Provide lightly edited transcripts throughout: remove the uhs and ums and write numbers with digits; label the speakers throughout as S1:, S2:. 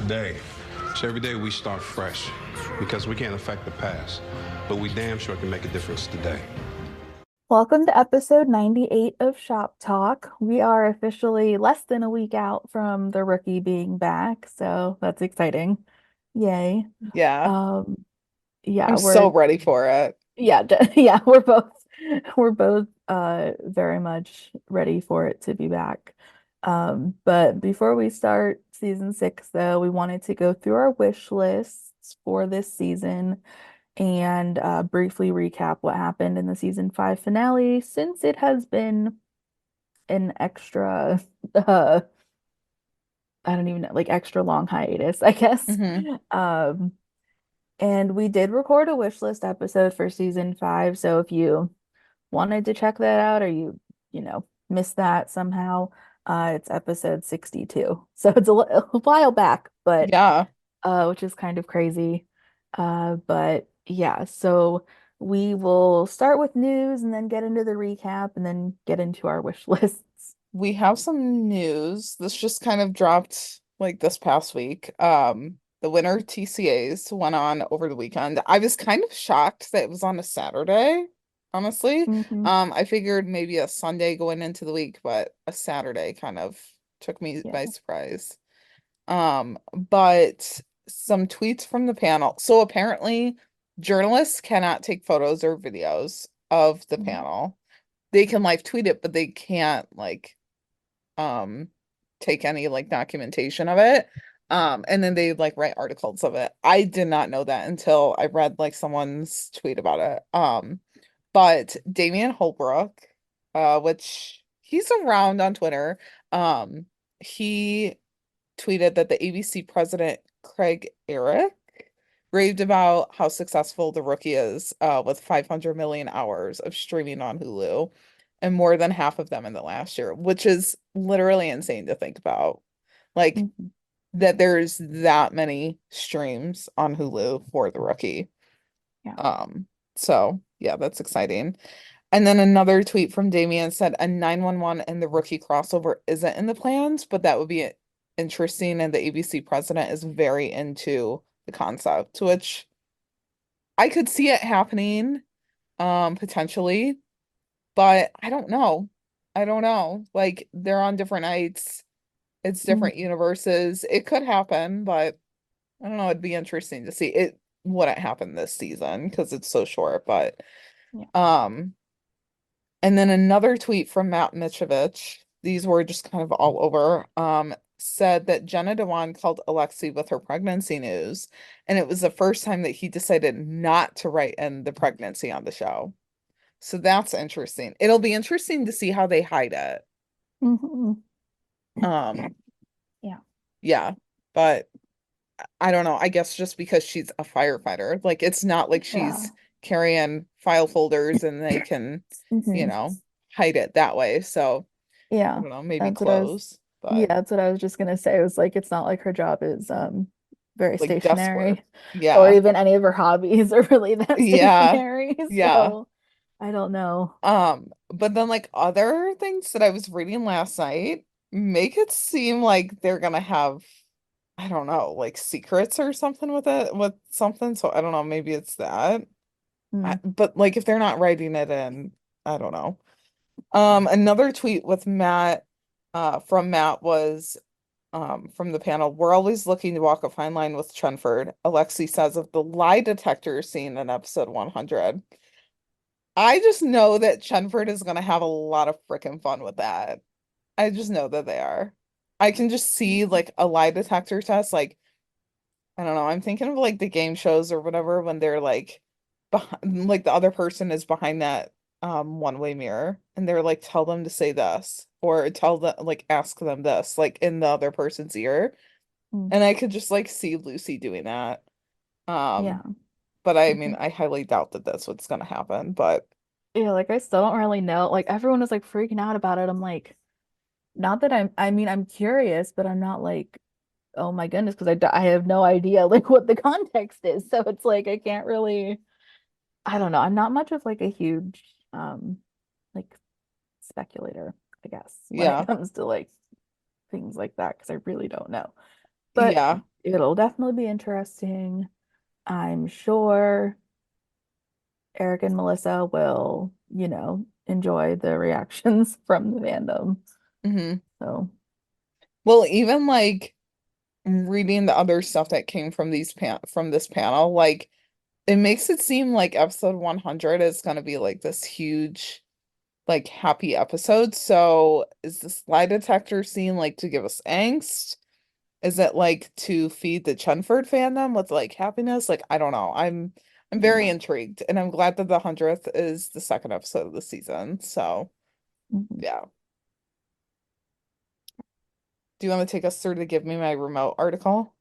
S1: today. So every day we start fresh because we can't affect the past, but we damn sure can make a difference today.
S2: Welcome to episode 98 of Shop Talk. We are officially less than a week out from the rookie being back, so that's exciting. Yay.
S3: Yeah,
S2: Um,
S3: I'm
S2: yeah,
S3: so ready for it.
S2: yeah, we're both very much ready for it to be back. But before we start season 6 though, we wanted to go through our wish lists for this season and briefly recap what happened in the season 5 finale since it has been an extra uh I don't even know, like extra long hiatus, I guess.
S3: Hmm.
S2: Um and we did record a wish list episode for season 5, so if you wanted to check that out or you missed that somehow, it's episode 62. So it's a while back, but
S3: Yeah,
S2: which is kind of crazy. But yeah, so we will start with news and then get into the recap and then get into our wish lists.
S3: we have some news. This just kind of dropped like this past week. The winter TCAs went on over the weekend. I was kind of shocked that it was on a Saturday, honestly.
S2: Hmm.
S3: I figured maybe a Sunday going into the week, but a Saturday kind of took me
S2: Yeah.
S3: by surprise. But some tweets from the panel. So apparently, journalists cannot take photos or videos of the
S2: Mhm.
S3: panel. They can live tweet it, but they can't like um take any like documentation of it. And then they like write articles of it. I did not know that until I read like someone's tweet about it. But Damian Holbrook, which he's around on Twitter, he tweeted that the ABC president, Craig Eric, raved about how successful The Rookie is, with 500 million hours of streaming on Hulu, and more than half of them in the last year, which is literally insane to think about. Like,
S2: Mhm.
S3: that there's that many streams on Hulu for The Rookie.
S2: Yeah.
S3: Um, so yeah, that's exciting. And then another tweet from Damien said a 911 and the Rookie crossover isn't in the plans, but that would be interesting. And the ABC president is very into the concept, which I could see it happening, potentially, but I don't know. I don't know. Like they're on different nights, it's
S2: Mhm.
S3: different universes. It could happen, but I don't know. It'd be interesting to see. It wouldn't happen this season because it's so short, but
S2: Yeah.
S3: um. And then another tweet from Matt Mitchevich, these were just kind of all over, said that Jenna Dewan called Alexi with her pregnancy news, and it was the first time that he decided not to write in the pregnancy on the show. So that's interesting. It'll be interesting to see how they hide it.
S2: Mhm.
S3: Um,
S2: Yeah.
S3: yeah, but I don't know. I guess just because she's a firefighter, like it's not like
S2: Yeah.
S3: she's carrying file folders and they can, you
S2: Hmm.
S3: know, hide it that way. So I
S2: Yeah.
S3: don't know, maybe
S2: That's what I was
S3: clothes, but
S2: Yeah, that's what I was just gonna say. It was like it's not like her job is very
S3: like desk work.
S2: stationary or
S3: Yeah.
S2: even any of her hobbies are really that
S3: Yeah.
S2: stationary.
S3: Yeah.
S2: So I don't know.
S3: But then like other things that I was reading last night make it seem like they're gonna have, I don't know, like secrets or something with it, with something. So I don't know, maybe it's that.
S2: Hmm.
S3: But like if they're not writing it in, I don't know. Another tweet with Matt, from Matt was, from the panel, we're always looking to walk a fine line with Chenford. Alexi says of the lie detector scene in episode 100. I just know that Chenford is gonna have a lot of freaking fun with that. I just know that they are. I can just see like a lie detector test, like I don't know, I'm thinking of like the game shows or whatever when they're like behind, like the other person is behind that one-way mirror and they're like tell them to say this or tell them like ask them this like in the other person's ear.
S2: Hmm.
S3: And I could just like see Lucy doing that.
S2: Yeah.
S3: Um, but I mean,
S2: Mhm.
S3: I highly doubt that that's what's gonna happen, but
S2: Yeah, like I still don't really know. Like everyone was like freaking out about it. I'm like, not that I mean, I'm curious, but I'm not like, oh my goodness, because I have no idea like what the context is. So it's like I can't really, I don't know. I'm not much of like a huge like speculator, I guess, when it
S3: yeah.
S2: comes to like things like that, because I really don't know. But
S3: Yeah.
S2: it'll definitely be interesting. I'm sure Eric and Melissa will, enjoy the reactions from the fandom.
S3: Hmm.
S2: So,
S3: Well, even like reading the other stuff that came from from this panel, like it makes it seem like episode 100 is going to be like this huge, like happy episode. So is the lie detector scene like to give us angst? Is it like to feed the Chenford fandom with like happiness? Like I don't know. I'm very
S2: yeah.
S3: intrigued, and I'm glad that the 100th is the second episode of the season. So
S2: Mhm.
S3: yeah. Do you want to take us through the Give Me My Remote article?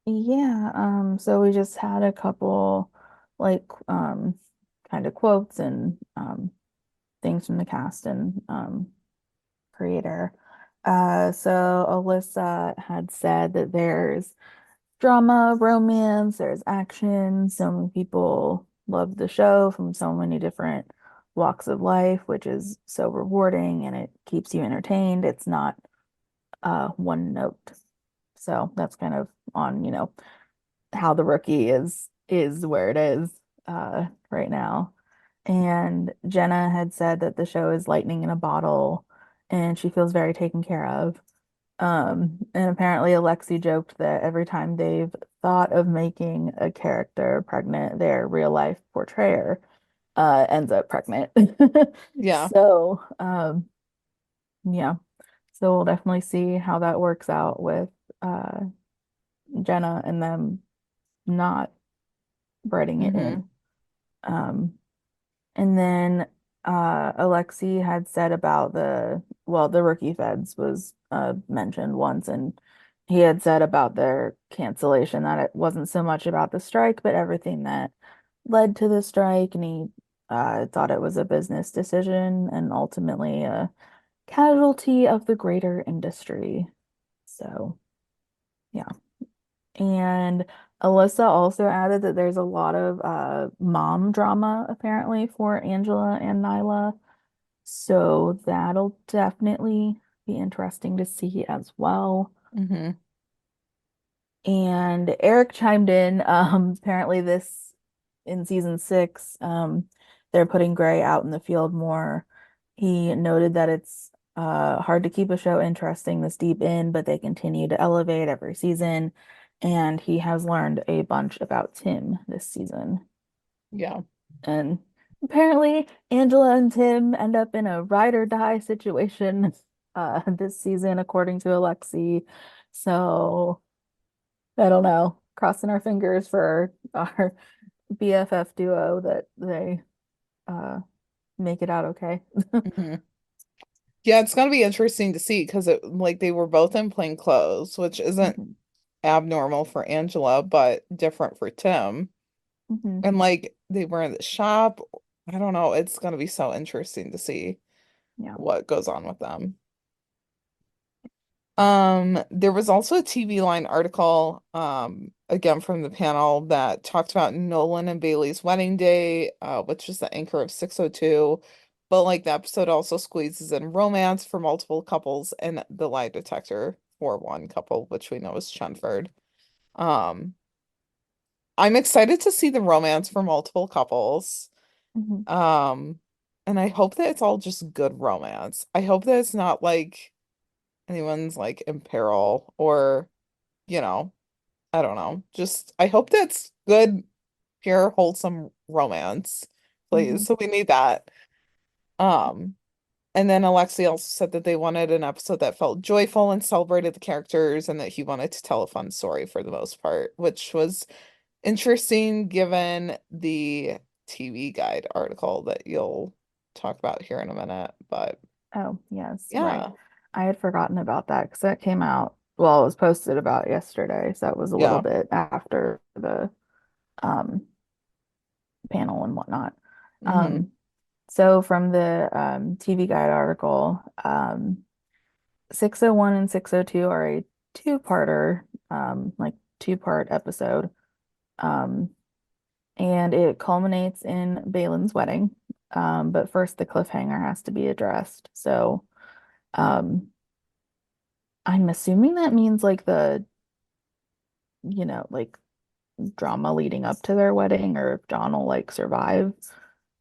S2: Yeah, so we just had a couple like kind of quotes and things from the cast and creator. So Alyssa had said that there's drama, romance, there's action. So many people love the show from so many different walks of life, which is so rewarding and it keeps you entertained. It's not one note. So that's kind of on, how the rookie is where it is right now. And Jenna had said that the show is lightning in a bottle and she feels very taken care of. And apparently Alexi joked that every time they've thought of making a character pregnant, their real life portrayer ends up pregnant.
S3: Yeah.
S2: So, yeah. So we'll definitely see how that works out with uh Jenna and them not writing it
S3: Hmm.
S2: in. Um, and then Alexi had said about the rookie feds was mentioned once, and he had said about their cancellation that it wasn't so much about the strike, but everything that led to the strike, and he thought it was a business decision and ultimately a casualty of the greater industry. So, yeah. And Alyssa also added that there's a lot of mom drama apparently for Angela and Nyla. So that'll definitely be interesting to see as well.
S3: Hmm.
S2: And Eric chimed in. Apparently this in season 6, they're putting Gray out in the field more. He noted that it's hard to keep a show interesting this deep in, but they continue to elevate every season. And he has learned a bunch about Tim this season.
S3: Yeah.
S2: And apparently Angela and Tim end up in a ride or die situation this season, according to Alexi. So I don't know. Crossing our fingers for our BFF duo that they uh make it out okay.
S3: Hmm. Yeah, it's gonna be interesting to see because it like they were both in plain clothes, which isn't
S2: Mhm.
S3: abnormal for Angela, but different for Tim.
S2: Mhm.
S3: And like they were in the shop. I don't know. It's gonna be so interesting to see
S2: Yeah.
S3: what goes on with them. There was also a TV Line article, again from the panel that talked about Nolan and Bailey's wedding day, which is the anchor of 602. But like the episode also squeezes in romance for multiple couples and the lie detector for one couple, which we know is Chenford. Um, I'm excited to see the romance for multiple couples.
S2: Mhm.
S3: Um, and I hope that it's all just good romance. I hope that it's not like anyone's like in peril or, you know, I don't know. Just I hope that's good, pure, wholesome romance, please.
S2: Mhm.
S3: So we need that. Um, and then Alexi also said that they wanted an episode that felt joyful and celebrated the characters and that he wanted to tell a fun story for the most part, which was interesting given the TV Guide article that you'll talk about here in a minute. But
S2: Oh, yes, right.
S3: yeah,
S2: I had forgotten about that because that came out, well, it was posted about yesterday, so it was a little
S3: yeah.
S2: bit after the um panel and whatnot.
S3: Hmm.
S2: Um, so from the TV Guide article, 601 and 602 are a two-parter, like two-part episode. Um, and it culminates in Balin's wedding. But first the cliffhanger has to be addressed. So, um, I'm assuming that means like the like drama leading up to their wedding, or if John will like survive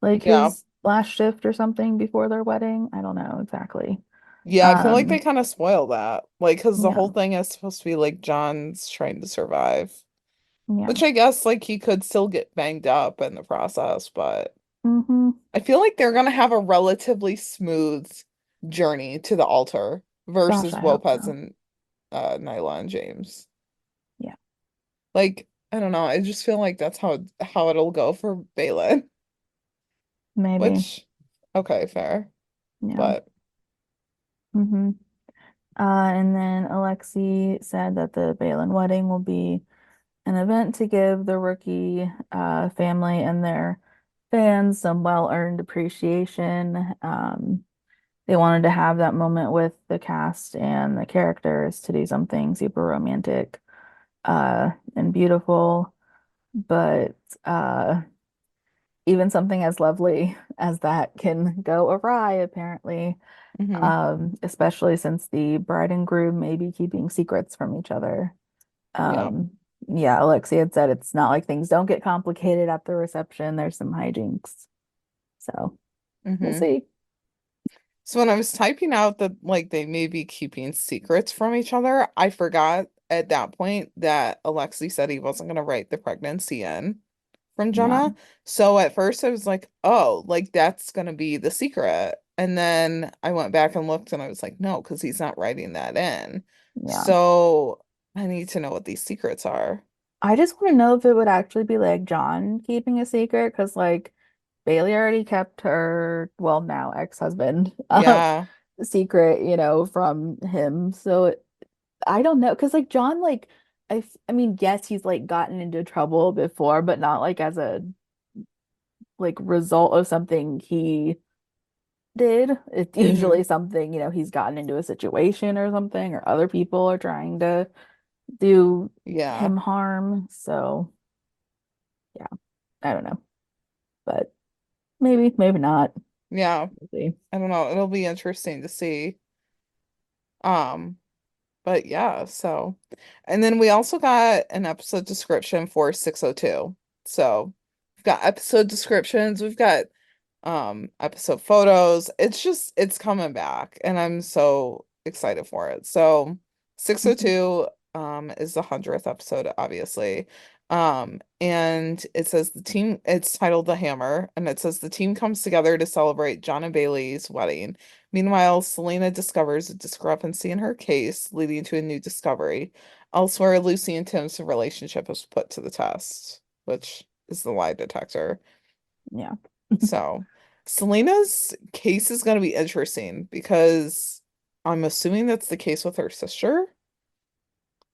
S2: like
S3: Yeah.
S2: his last shift or something before their wedding. I don't know exactly.
S3: Yeah, I feel like they
S2: Um,
S3: kind of spoil that. Like, because the
S2: yeah,
S3: whole thing is supposed to be like John's trying to survive.
S2: yeah.
S3: Which I guess like he could still get banged up in the process, but
S2: Mm-hmm.
S3: I feel like they're gonna have a relatively smooth journey to the altar
S2: Gosh,
S3: versus
S2: I hope
S3: Lopez
S2: so.
S3: and Nyla and James.
S2: Yeah,
S3: Like, I don't know, I just feel like that's how it'll go for Balin.
S2: maybe.
S3: Which, okay, fair.
S2: Yeah.
S3: But
S2: Mm-hmm. And then Alexi said that the Balin wedding will be an event to give the rookie family and their fans some well-earned appreciation. They wanted to have that moment with the cast and the characters to do something super romantic and beautiful, but even something as lovely as that can go awry, apparently,
S3: mhm,
S2: especially since the bride and groom may be keeping secrets from each other.
S3: yeah.
S2: Um, yeah, Alexi had said it's not like things don't get complicated at the reception. There's some hijinks. So we'll
S3: Hmm.
S2: see.
S3: So when I was typing out that like they may be keeping secrets from each other, I forgot at that point that Alexi said he wasn't gonna write the pregnancy in from
S2: Yeah,
S3: Jenna. So at first I was like, oh, like that's gonna be the secret. And then I went back and looked and I was like, no, because he's not writing that in.
S2: yeah.
S3: So I need to know what these secrets are.
S2: I just want to know if it would actually be like John keeping a secret, because like Bailey already kept her, well, now ex-husband,
S3: Yeah.
S2: secret, from him. So I don't know, because like John, like I mean, yes, he's like gotten into trouble before, but not like as a like result of something he did. It's
S3: Hmm.
S2: usually something, he's gotten into a situation or something, or other people are trying to do
S3: Yeah.
S2: him harm. So yeah, I don't know, but maybe not.
S3: Yeah.
S2: We'll see.
S3: I don't know. It'll be interesting to see. Um, but yeah, so and then we also got an episode description for 602. So we've got episode descriptions, we've got episode photos. It's coming back and I'm so excited for it. So
S2: Mhm.
S3: 602 is the 100th episode, obviously. And it says it's titled The Hammer, and it says the team comes together to celebrate John and Bailey's wedding. Meanwhile, Selena discovers a discrepancy in her case, leading to a new discovery. Elsewhere, Lucy and Tim's relationship is put to the test, which is the lie detector.
S2: Yeah.
S3: So, Selena's case is going to be interesting because I'm assuming that's the case with her sister.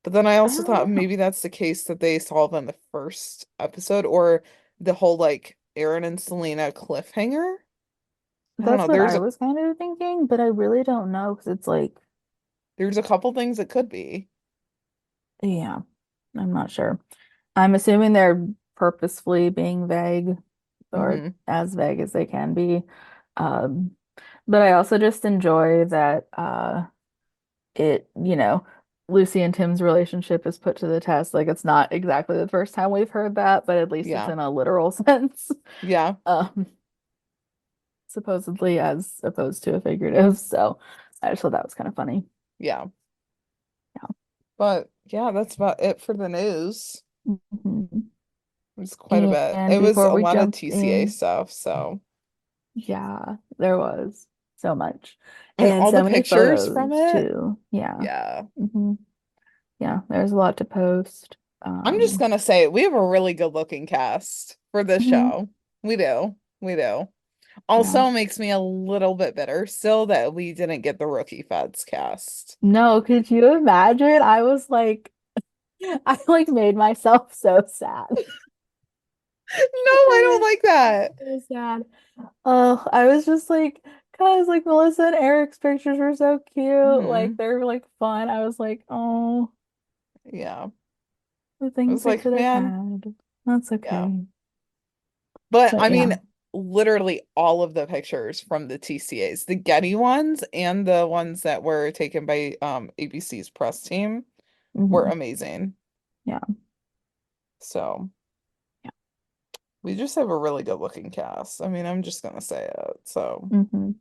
S3: But then I
S2: I
S3: also
S2: don't
S3: thought
S2: know.
S3: maybe that's the case that they solve in the first episode or the whole like Aaron and Selena cliffhanger. I don't
S2: That's
S3: know.
S2: what I was kind of thinking, but I really don't know, because it's like,
S3: There's a couple things it could be.
S2: yeah, I'm not sure. I'm assuming they're purposefully being vague, or
S3: Hmm.
S2: as vague as they can be. Um, but I also just enjoy that Lucy and Tim's relationship is put to the test. Like, it's not exactly the first time we've heard that, but at least it's
S3: Yeah.
S2: in a literal sense.
S3: Yeah.
S2: Um, Supposedly as opposed to a figurative. So I just thought that was kind of funny.
S3: Yeah.
S2: Yeah.
S3: But yeah, that's about it for the news.
S2: Mhm.
S3: It's quite a bit.
S2: And
S3: It was
S2: before
S3: a
S2: we
S3: lot of
S2: jump
S3: TCA
S2: in,
S3: stuff, so
S2: yeah, there was so much.
S3: and
S2: And
S3: all the
S2: so many
S3: pictures from
S2: photos
S3: it.
S2: too. Yeah.
S3: Yeah.
S2: hmm Yeah, there's a lot to post.
S3: I'm just gonna say we have a really good looking cast for this
S2: Mhm.
S3: show. We do. We do.
S2: Yeah.
S3: Also makes me a little bit bitter still that we didn't get the rookie feds cast.
S2: No, could you imagine? I was like, I like made myself so sad.
S3: No,
S2: I
S3: I don't
S2: was
S3: like that.
S2: so sad. Oh, I was just like, guys, like Melissa and Eric's pictures were so cute. Like
S3: Hmm.
S2: they're like fun. I was like, oh,
S3: Yeah.
S2: the
S3: I
S2: things
S3: was
S2: they
S3: like,
S2: could have
S3: man,
S2: had. That's
S3: yeah.
S2: okay.
S3: But
S2: But
S3: I
S2: yeah.
S3: mean, literally all of the pictures from the TCAs, the Getty ones and the ones that were taken by ABC's press team were
S2: hmm
S3: amazing.
S2: Yeah.
S3: So
S2: Yeah.
S3: we just have a really good looking cast. I mean, I'm just gonna say it. So
S2: Hmm.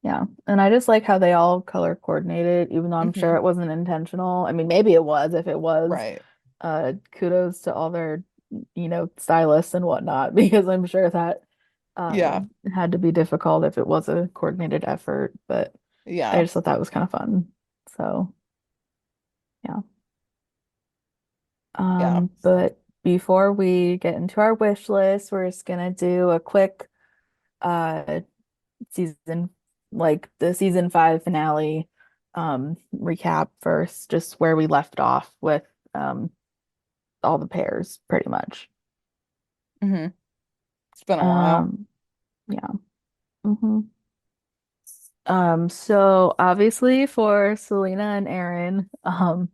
S2: Yeah. And I just like how they all color coordinated, even though I'm sure
S3: mhm.
S2: it wasn't intentional. I mean, maybe it was. If it was,
S3: Right.
S2: kudos to all their, stylists and whatnot, because I'm sure that
S3: Yeah.
S2: had to be difficult if it was a coordinated effort. But I
S3: Yeah.
S2: just thought that was kind of fun. So yeah.
S3: Yeah.
S2: But before we get into our wish list, we're just gonna do a quick uh season like the season 5 finale recap first, just where we left off with um all the pairs pretty much.
S3: Hmm. It's been a while.
S2: Um yeah. hmm so obviously for Selena and Aaron, oh,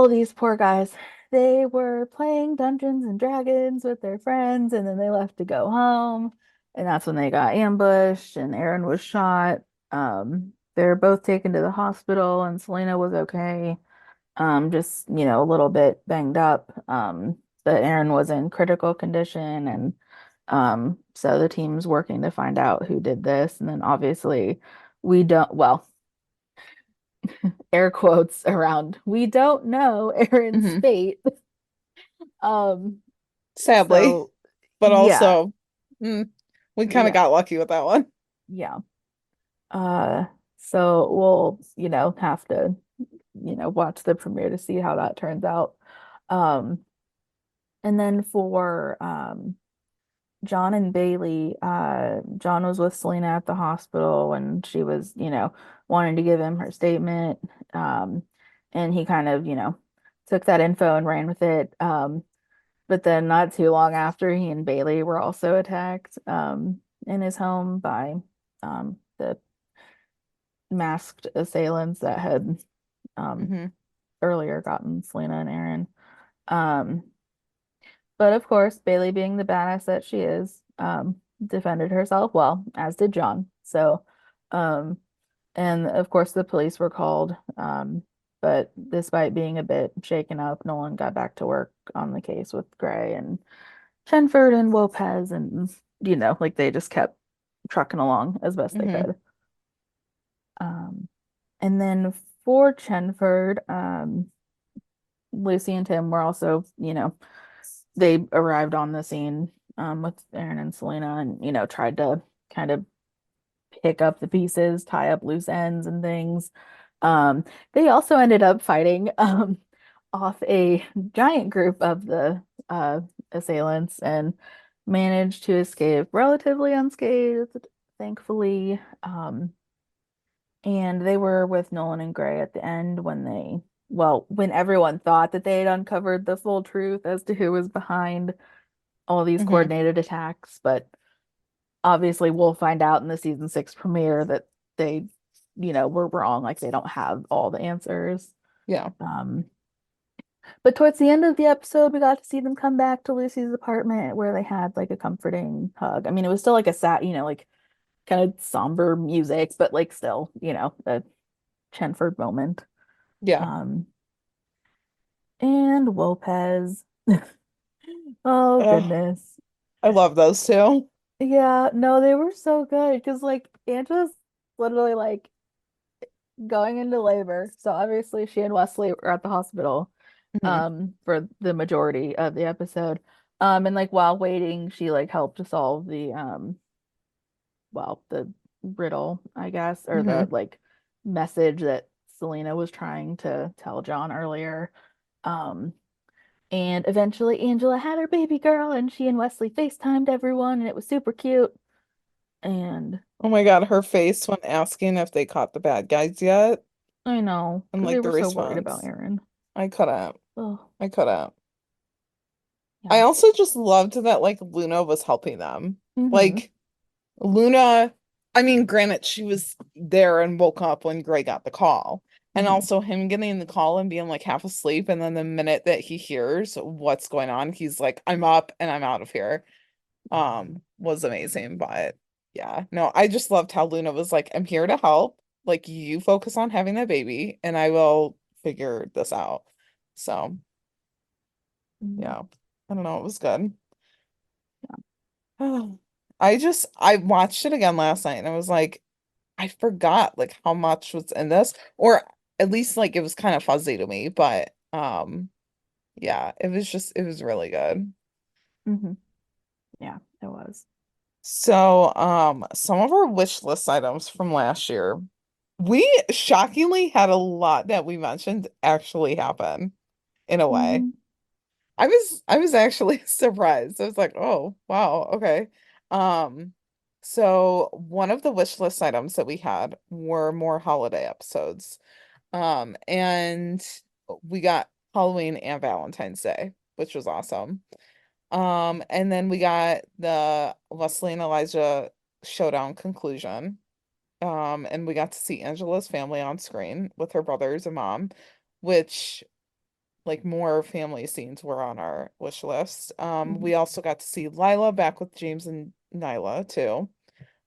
S2: these poor guys. They were playing Dungeons and Dragons with their friends, and then they left to go home. And that's when they got ambushed, and Aaron was shot. They were both taken to the hospital, and Selena was okay. Just, a little bit banged up. But Aaron was in critical condition, and so the team's working to find out who did this. And then obviously, we don't, well, air quotes around. We don't know Aaron's
S3: Hmm.
S2: fate. Um,
S3: Sadly,
S2: so
S3: but
S2: yeah,
S3: also, mm, we kind of
S2: yeah,
S3: got lucky with that one.
S2: yeah. Uh, so we'll, have to, watch the premiere to see how that turns out. Um, and then for John and Bailey, John was with Selena at the hospital when she was, wanting to give him her statement. Um, and he kind of, took that info and ran with it. But then not too long after, he and Bailey were also attacked in his home by the masked assailants that had um,
S3: Hmm.
S2: earlier gotten Selena and Aaron. Um, but of course, Bailey, being the badass that she is, defended herself well, as did John. So, um, and of course, the police were called. But despite being a bit shaken up, Nolan got back to work on the case with Gray and Chenford and Lopez, and like they just kept trucking along as best they
S3: Hmm.
S2: could. Um, and then for Chenford, Lucy and Tim were also, they arrived on the scene with Aaron and Selena, and tried to kind of pick up the pieces, tie up loose ends and things. They also ended up fighting off a giant group of the assailants and managed to escape relatively unscathed, thankfully. And they were with Nolan and Gray at the end when everyone thought that they had uncovered the full truth as to who was behind all these
S3: Hmm.
S2: coordinated attacks. But obviously, we'll find out in the season 6 premiere that they, were wrong. Like they don't have all the answers.
S3: Yeah.
S2: Um, but towards the end of the episode, we got to see them come back to Lucy's apartment where they had like a comforting hug. I mean, it was still like a sad, like kind of somber music, but like still, a Chenford moment.
S3: Yeah.
S2: Um, and Lopez. Oh
S3: Ugh,
S2: goodness.
S3: I love those two.
S2: Yeah, no, they were so good because like Angela's literally like going into labor. So obviously she and Wesley were at the hospital
S3: Hmm.
S2: for the majority of the episode. And like while waiting, she like helped to solve the riddle, I guess, or the
S3: Hmm.
S2: like message that Selena was trying to tell John earlier. Um and eventually Angela had her baby girl and she and Wesley FaceTimed everyone and it was super cute. And
S3: Oh my God, her face when asking if they caught the bad guys yet,
S2: I know,
S3: and
S2: because they
S3: like the
S2: were so worried about
S3: response.
S2: Aaron.
S3: I couldn't.
S2: Oh,
S3: I couldn't. I
S2: yeah.
S3: also just loved that like Luna was helping them.
S2: Mm-hmm.
S3: Like Luna, I mean, granted, she was there and woke up when Gray got the call. And
S2: Mm-hmm.
S3: also him getting the call and being like half asleep, and then the minute that he hears what's going on, he's like, I'm up and I'm out of here. Was amazing. But yeah, no, I just loved how Luna was like, I'm here to help. Like you focus on having that baby and I will figure this out. So
S2: Mhm.
S3: Yeah. I don't know, it was good. I watched it again last night and I was like, I forgot like how much was in this, or at least like it was kind of fuzzy to me, but yeah, it was really good.
S2: Mhm. Yeah, it was.
S3: So, some of our wish list items from last year, we shockingly had a lot that we mentioned actually happen in a way.
S2: Mhm.
S3: I was actually surprised. I was like, oh, wow, okay. Um, so one of the wish list items that we had were more holiday episodes. And we got Halloween and Valentine's Day, which was awesome. And then we got the Wesley and Elijah showdown conclusion. And we got to see Angela's family on screen with her brothers and mom, which like more family scenes were on our wish list.
S2: Mhm.
S3: We also got to see Lila back with James and Nyla too.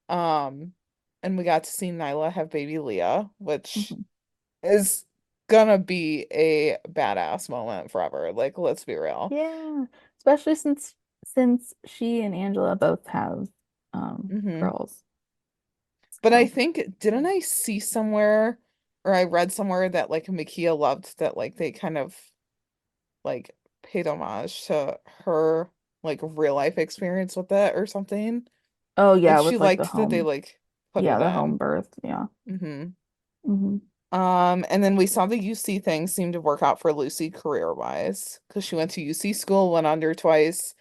S3: Um, and we got to see Nyla have baby Leah, which
S2: Mhm.
S3: is gonna be a badass moment forever. Like, let's be real.
S2: Yeah, especially since she and Angela both have
S3: Hmm.
S2: girls.
S3: But I
S2: So,
S3: think, didn't I see somewhere or I read somewhere that like Makia loved that like they kind of like paid homage to her like real life experience with it or something.
S2: oh
S3: Like
S2: yeah,
S3: she
S2: with like the
S3: liked that they
S2: home,
S3: like put
S2: yeah,
S3: it
S2: the home
S3: in.
S2: birth. Yeah.
S3: Hmm.
S2: Hmm.
S3: And then we saw the UC thing seem to work out for Lucy career-wise because she went to UC school, went under twice.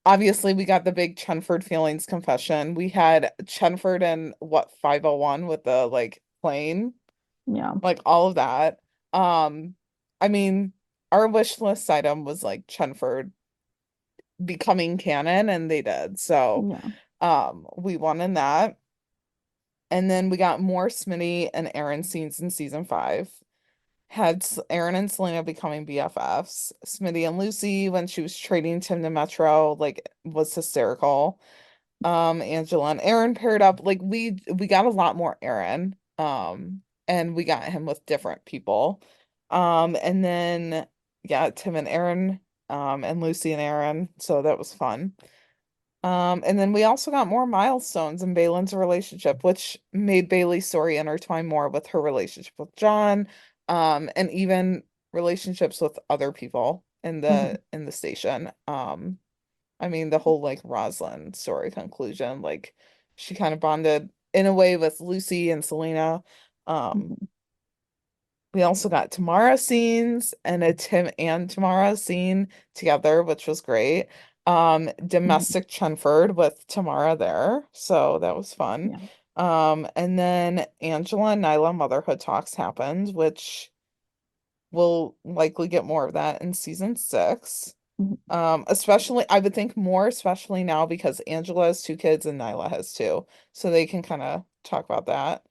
S3: Obviously, we got the big Chenford feelings confession. We had Chenford and what 501 with the like plane,
S2: Yeah.
S3: like all of that. Um, I mean, our wish list item was like Chenford becoming canon, and they did. So,
S2: Yeah.
S3: we won in that. And then we got more Smitty and Aaron scenes in season 5. Had Aaron and Selena becoming BFFs. Smitty and Lucy when she was trading Tim to Metro, like was hysterical. Angela and Aaron paired up. Like we got a lot more Aaron. And we got him with different people. And then yeah, Tim and Aaron, and Lucy and Aaron. So that was fun. And then we also got more milestones in Baylin's relationship, which made Bailey's story intertwine more with her relationship with John, and even relationships with other people
S2: Hmm.
S3: in the station. I mean the whole like Rosalind story conclusion, like she kind of bonded in a way with Lucy and Selena. Um,
S2: Hmm.
S3: we also got Tamara scenes and a Tim and Tamara scene together, which was great.
S2: Hmm.
S3: Domestic Chenford with Tamara there, so that was fun.
S2: Yeah.
S3: And then Angela and Nyla motherhood talks happened, which we'll likely get more of that in season 6.
S2: Hmm.
S3: Especially I would think more, especially now because Angela has 2 kids and Nyla has 2, so they can kind of talk about that.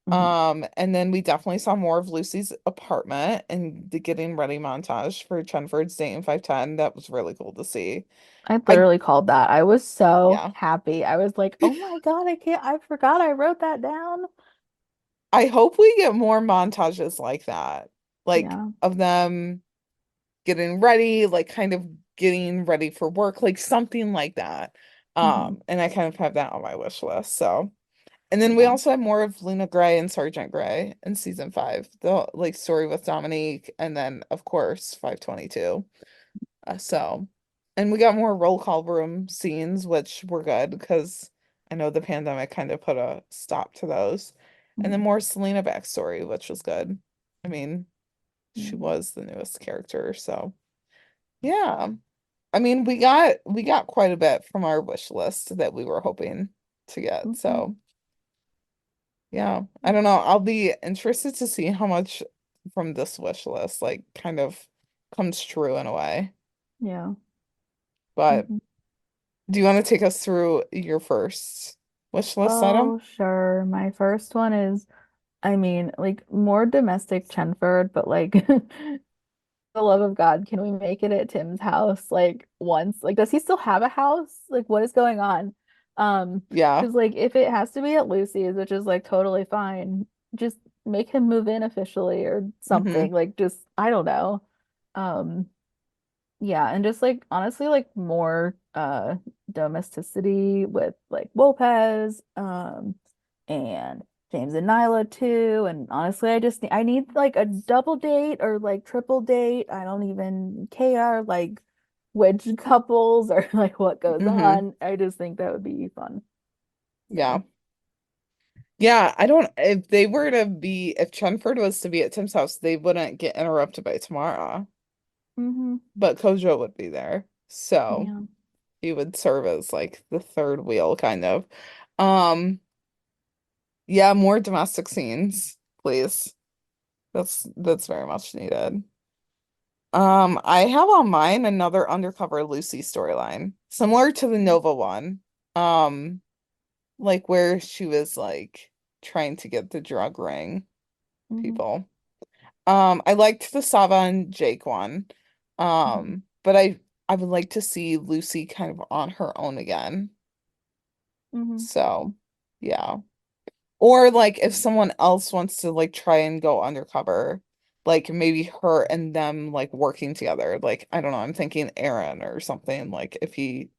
S2: Hmm.
S3: And then we definitely saw more of Lucy's apartment and the getting ready montage for Chenford's Date in 510. That was really cool to see.
S2: I
S3: I
S2: literally called that. I was so
S3: yeah.
S2: happy. I was like, oh my God, I forgot I wrote that down.
S3: I hope we get more montages like that. Like
S2: Yeah.
S3: of them getting ready, like kind of getting ready for work, like something like that.
S2: Hmm.
S3: And I kind of have that on my wish list. So and then we
S2: Yeah.
S3: also have more of Luna Gray and Sergeant Gray in season 5. The like story with Dominique and then of course 522. So, and we got more roll call room scenes, which were good because I know the pandemic kind of put a stop to those. And then
S2: Hmm.
S3: more Selena backstory, which was good. I mean, she
S2: Yeah.
S3: was the newest character, so yeah. I mean, we got quite a bit from our wish list that we were hoping to get.
S2: Hmm.
S3: So yeah, I don't know. I'll be interested to see how much from this wish list like kind of comes true in a way.
S2: Yeah.
S3: But
S2: Hmm.
S3: do you want to take us through your first wish list item?
S2: Oh, sure. My first one is, I mean, like more domestic Chenford, but like the love of God, can we make it at Tim's house like once? Like, does he still have a house? Like, what is going on?
S3: Yeah.
S2: Because like if it has to be at Lucy's, which is like totally fine, just make him move in officially or
S3: Mm-hmm.
S2: something. Like, just I don't know. Um, Yeah, and just like honestly like more domesticity with like Lopez and James and Nyla too. And honestly, I need like a double date or like triple date. I don't even care like which couples or like what goes
S3: Hmm.
S2: on. I just think that would be fun.
S3: Yeah.
S2: So,
S3: Yeah, I don't, if they were to be, if Chenford was to be at Tim's house, they wouldn't get interrupted by Tamara,
S2: hmm.
S3: but Kojo would be there. So
S2: Yeah.
S3: he would serve as like the third wheel kind of. Um, yeah, more domestic scenes, please. That's very much needed. I have on mine another undercover Lucy storyline, similar to the Nova one. Um, like where she was like trying to get the drug ring
S2: Hmm.
S3: people. I liked the Sava and Jake one.
S2: Hmm.
S3: But I would like to see Lucy kind of on her own again.
S2: Hmm.
S3: So, yeah. Or like if someone else wants to like try and go undercover, like maybe her and them like working together. Like I don't know, I'm thinking Aaron or something like if he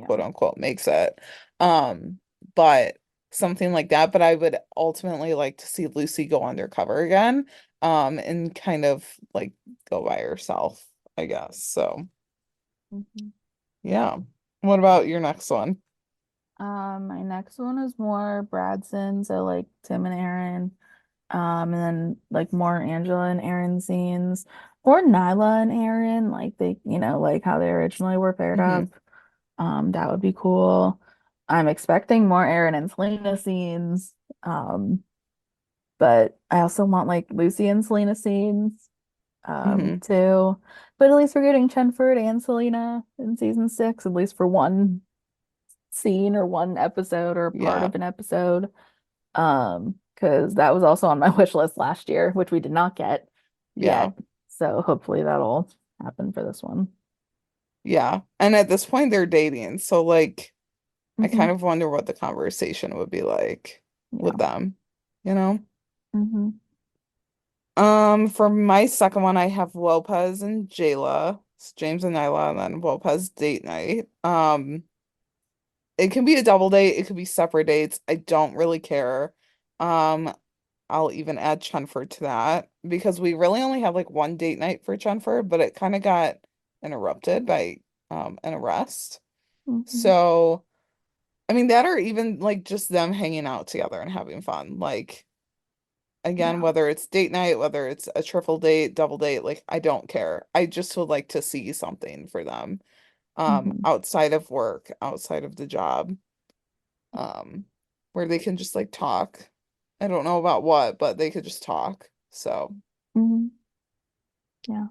S3: quote
S2: Yeah.
S3: unquote makes it. Um, but something like that. But I would ultimately like to see Lucy go undercover again, and kind of like go by herself, I guess. So
S2: Hmm.
S3: yeah. What about your next one?
S2: My next one is more Bradson, so like Tim and Aaron. And then like more Angela and Aaron scenes, or Nyla and Aaron, like they, like how they originally were paired
S3: Hmm.
S2: up. That would be cool. I'm expecting more Aaron and Selena scenes. Um, but I also want like Lucy and Selena scenes,
S3: Hmm.
S2: too. But at least we're getting Chenford and Selena in season 6, at least for one scene or one episode or part
S3: Yeah.
S2: of an episode. Because that was also on my wish list last year, which we did not get
S3: Yeah.
S2: yet. So hopefully that'll happen for this one.
S3: Yeah. And at this point they're dating. So like I
S2: Hmm.
S3: kind of wonder what the conversation would be like with
S2: Yeah.
S3: them, you know?
S2: Hmm.
S3: For my second one, I have Lopez and Jayla. It's James and Nyla, and then Lopez date night. It can be a double date, it could be separate dates. I don't really care. Um, I'll even add Chenford to that because we really only have like one date night for Chenford, but it kind of got interrupted by an arrest.
S2: Hmm.
S3: So, I mean, that or even like just them hanging out together and having fun. Like again,
S2: Yeah.
S3: whether it's date night, whether it's a triple date, double date, like I don't care. I just would like to see something for them
S2: Hmm.
S3: outside of work, outside of the job, um where they can just like talk. I don't know about what, but they could just talk. So,
S2: Hmm. Yeah.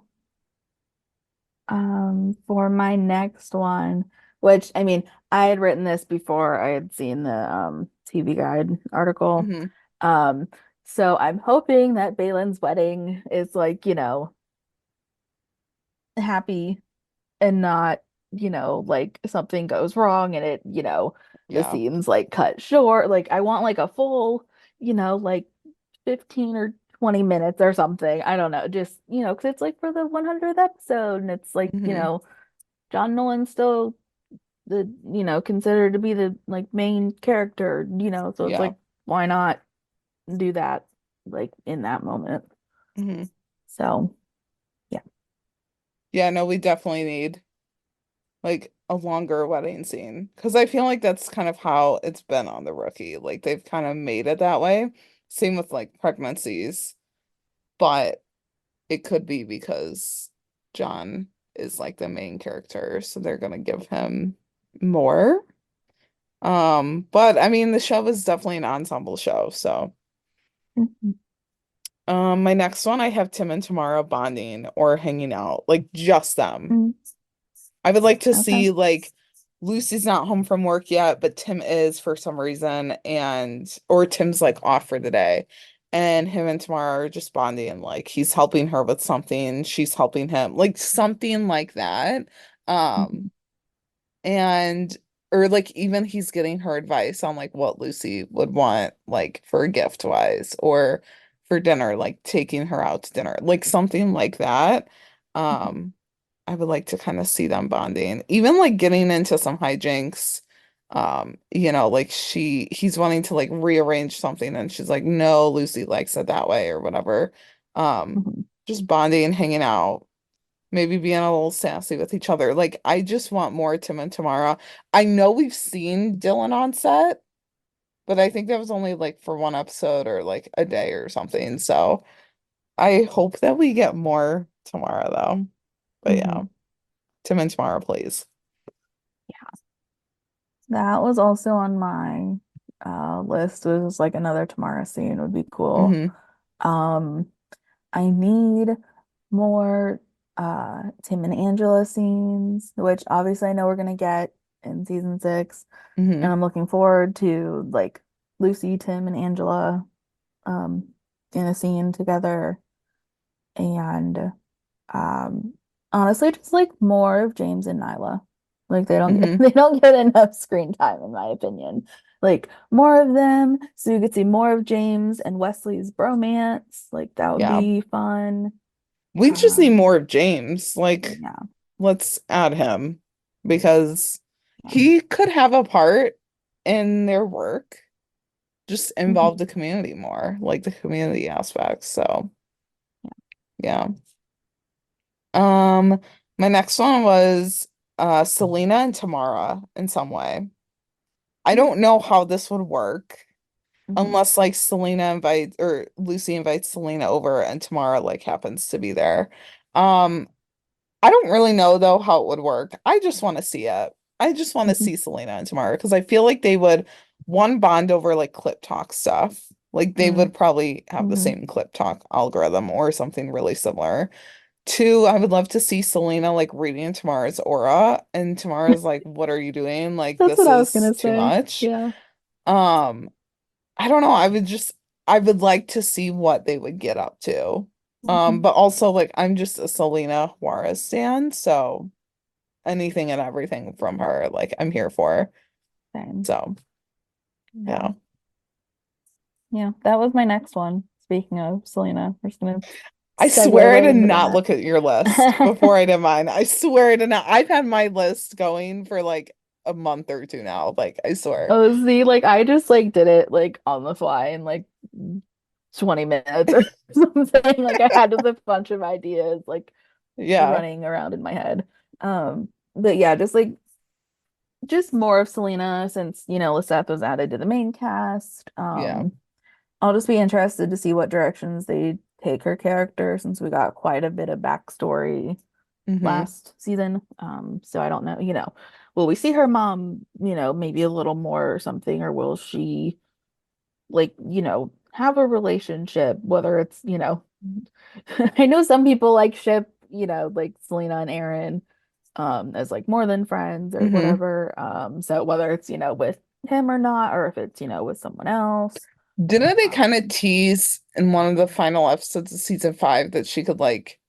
S2: For my next one, which I mean, I had written this before I had seen the TV Guide article.
S3: mhm,
S2: Um, so I'm hoping that Baylin's wedding is like, happy and not, like something goes wrong and the
S3: yeah.
S2: scene's like cut short. Like I want like a full, like 15 or 20 minutes or something. I don't know. Just, because it's like for the 100th episode and it's like,
S3: Mhm,
S2: John Nolan's still considered to be the like main character, so it's
S3: yeah.
S2: like, why not do that like in that moment?
S3: Mhm.
S2: So, yeah.
S3: Yeah, no, we definitely need like a longer wedding scene because I feel like that's kind of how it's been on the Rookie. Like they've kind of made it that way. Same with like pregnancies, but it could be because John is like the main character, so they're gonna give him more. But I mean the show is definitely an ensemble show, so
S2: Mhm.
S3: my next one I have Tim and Tamara bonding or hanging out, like just them.
S2: Mm,
S3: I would like to
S2: okay.
S3: see like Lucy's not home from work yet, but Tim is for some reason, and or Tim's like off for the day. And him and Tamara are just bonding, and like he's helping her with something, she's helping him, like something like that. Um,
S2: Mhm.
S3: and or like even he's getting her advice on like what Lucy would want, like for a gift wise, or for dinner, like taking her out to dinner, like something like that.
S2: Mhm.
S3: Um, I would like to kind of see them bonding, even like getting into some hijinks. Like he's wanting to like rearrange something and she's like, no, Lucy likes it that way or whatever.
S2: Mhm.
S3: Just bonding, hanging out, maybe being a little sassy with each other. Like, I just want more Tim and Tamara. I know we've seen Dylan on set, but I think that was only like for one episode or like a day or something. So I hope that we get more tomorrow though. But
S2: Mhm.
S3: yeah, Tim and Tamara, please.
S2: That was also on my list. It was like another Tamara scene would be cool.
S3: Hmm.
S2: Um, I need more Tim and Angela scenes, which obviously I know we're gonna get in season 6. And
S3: Hmm.
S2: I'm looking forward to like Lucy, Tim, and Angela um in a scene together. And um honestly just like more of James and Nyla. Like they don't get
S3: Hmm.
S2: they don't get enough screen time in my opinion. Like more of them so you could see more of James and Wesley's bromance. Like that would
S3: Yeah.
S2: be fun.
S3: We just need
S2: Um
S3: more of James. Like,
S2: yeah.
S3: let's add him because
S2: Yeah.
S3: he could have a part in their work, just involve
S2: Mhm.
S3: the community more, like the community aspects. So, yeah. Um, my next one was Selena and Tamara in some way. I
S2: Yeah.
S3: don't know how this would work
S2: Mhm.
S3: unless like Selena invites or Lucy invites Selena over and Tamara like happens to be there. Um, I don't really know though how it would work. I just want to see it. I just want to
S2: Mhm.
S3: see Selena and Tamara because I feel like they would one bond over like clip talk stuff. Like they
S2: Mhm.
S3: would probably have the
S2: Mhm.
S3: same clip talk algorithm or something really similar. Two, I would love to see Selena like reading Tamara's aura, and Tamara's like, "What are you doing? Like
S2: That's
S3: this
S2: what I was
S3: is
S2: gonna
S3: too
S2: say.
S3: much."
S2: Yeah.
S3: Um, I don't know. I would like to see what they would get up to.
S2: Mhm.
S3: But also like I'm just a Selena Juarez stan, so anything and everything from her, like I'm here for.
S2: Same.
S3: So
S2: Yeah.
S3: yeah.
S2: Yeah. That was my next one. Speaking of Selena, we're just gonna
S3: I
S2: segue
S3: swear I
S2: right
S3: did
S2: into
S3: not look at your list
S2: that.
S3: before I did mine. I swear I did not. I've had my list going for like a month or two now. Like I swear.
S2: Oh, see, like I just like did it like on the fly in like 20 minutes or something. Like I had just a bunch of ideas like
S3: Yeah.
S2: running around in my head. But yeah, just more of Selena since, Lisette was added to the main cast.
S3: Yeah.
S2: I'll just be interested to see what directions they take her character since we got quite a bit of backstory
S3: Hmm.
S2: last season. So I don't know, will we see her mom, maybe a little more or something, or will she like, have a relationship, whether it's, I know some people like ship, like Selena and Aaron, as like more than friends or
S3: Hmm.
S2: whatever. So whether it's, with him or not, or if it's, with someone else.
S3: Didn't they kind of
S2: Um,
S3: tease in one of the final episodes of season 5 that she could like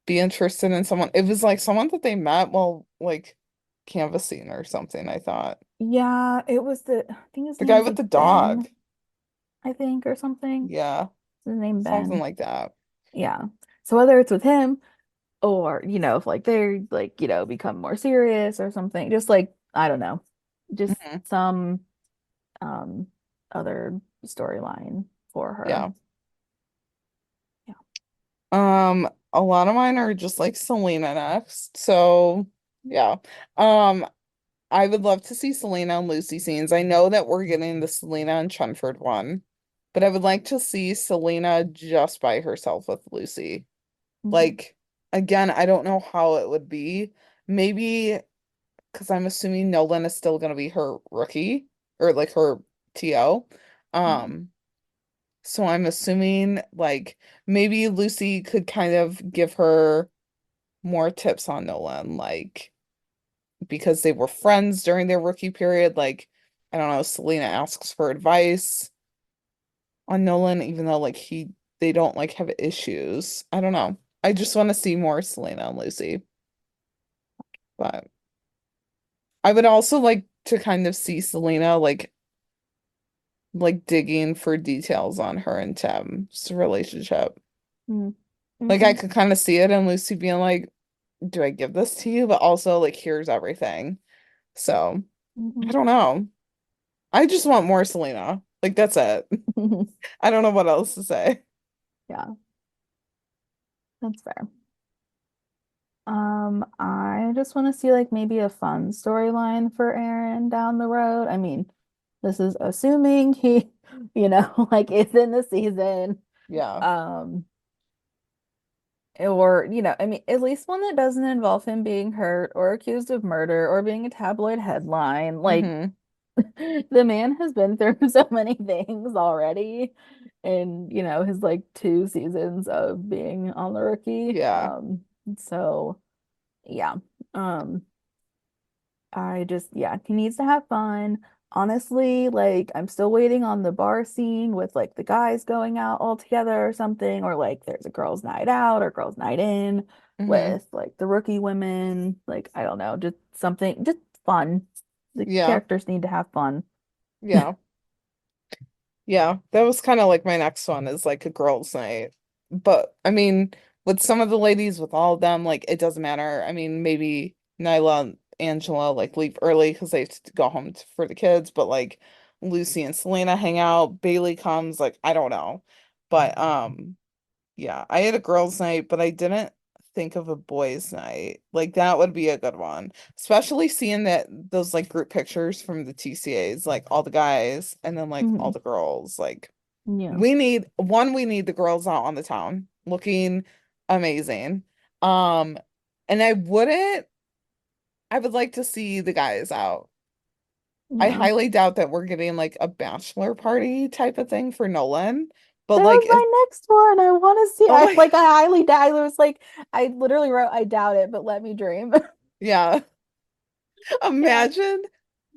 S3: be interested in someone? It was like someone that they met while like canvassing or something, I thought.
S2: yeah, I think his
S3: The guy
S2: name's
S3: with
S2: like
S3: the dog.
S2: Ben, I think, or something.
S3: Yeah.
S2: Is his name
S3: Something
S2: Ben?
S3: like that.
S2: Yeah. So whether it's with him or, if like they're like, become more serious or something, just like, I don't know, just
S3: Hmm.
S2: some um other storyline for her.
S3: Yeah.
S2: Yeah.
S3: A lot of mine are just like Selena next. So yeah. Um, I would love to see Selena and Lucy scenes. I know that we're getting the Selena and Chenford one, but I would like to see Selena just by herself with Lucy.
S2: Mhm.
S3: Like, again, I don't know how it would be. Maybe because I'm assuming Nolan is still gonna be her rookie or like her TO.
S2: Yeah.
S3: Um, so I'm assuming like maybe Lucy could kind of give her more tips on Nolan, like because they were friends during their rookie period. Like, I don't know, Selena asks for advice on Nolan, even though like they don't like have issues. I don't know. I just want to see more Selena and Lucy. But I would also like to kind of see Selena like digging for details on her and Tim's relationship.
S2: Mm.
S3: Like I
S2: Mhm.
S3: could kind of see it and Lucy being like, do I give this to you? But also like here's everything. So I
S2: Mhm.
S3: don't know. I just want more Selena. Like that's it. I don't know what else to say.
S2: Yeah, that's fair. I just want to see like maybe a fun storyline for Aaron down the road. I mean, this is assuming he, like is in the season.
S3: Yeah.
S2: Um, or, I mean, at least one that doesn't involve him being hurt or accused of murder or being a tabloid headline. Like
S3: Mm-hmm.
S2: the man has been through so many things already in, his like 2 seasons of being on the Rookie.
S3: Yeah.
S2: So yeah. Um, yeah, he needs to have fun. Honestly, like I'm still waiting on the bar scene with like the guys going out all together or something, or like there's a girls' night out or girls' night in
S3: Mm-hmm.
S2: with like the Rookie women. Like, I don't know, just something, just fun. The
S3: Yeah.
S2: characters need to have fun.
S3: Yeah. Yeah. That was kind of like my next one is like a girls' night. But I mean, with some of the ladies, with all of them, like it doesn't matter. I mean, maybe Nyla and Angela like leave early because they have to go home for the kids, but like Lucy and Selena hang out, Bailey comes, like I don't know. But yeah, I had a girls' night, but I didn't think of a boys' night. Like that would be a good one. Especially seeing that those like group pictures from the TCAs, like all the guys and then like all
S2: Mhm.
S3: the girls. Like
S2: Yeah.
S3: we need the girls out on the town looking amazing. Um, and I would like to see the guys out. I
S2: Yeah.
S3: highly doubt that we're getting like a bachelor party type of thing for Nolan. But
S2: That
S3: like
S2: was
S3: if
S2: my next one. I want to see.
S3: oh my
S2: I highly doubt. I was like, I literally wrote, I doubt it, but let me dream.
S3: yeah.
S2: Yeah.
S3: Imagine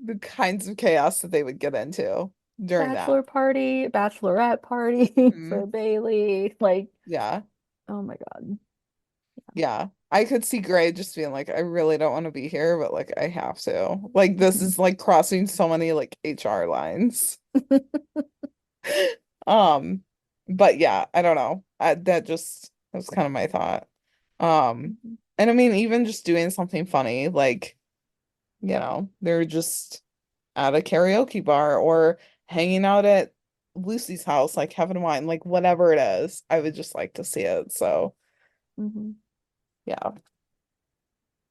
S3: the kinds of chaos that they would get into during that.
S2: Bachelor party, bachelorette party
S3: Mhm.
S2: for Bailey. Like,
S3: Yeah.
S2: oh my God.
S3: Yeah. I could see Gray just being like, I really don't want to be here, but like I have to. Like this
S2: Mhm.
S3: is like crossing so many like HR lines. Um, but yeah, I don't know. That was kind of my thought. Um,
S2: Mhm.
S3: and I mean, even just doing something funny, like, they're just at a karaoke bar or hanging out at Lucy's house, like having wine, like whatever it is. I would just like to see it. So,
S2: Mhm.
S3: yeah.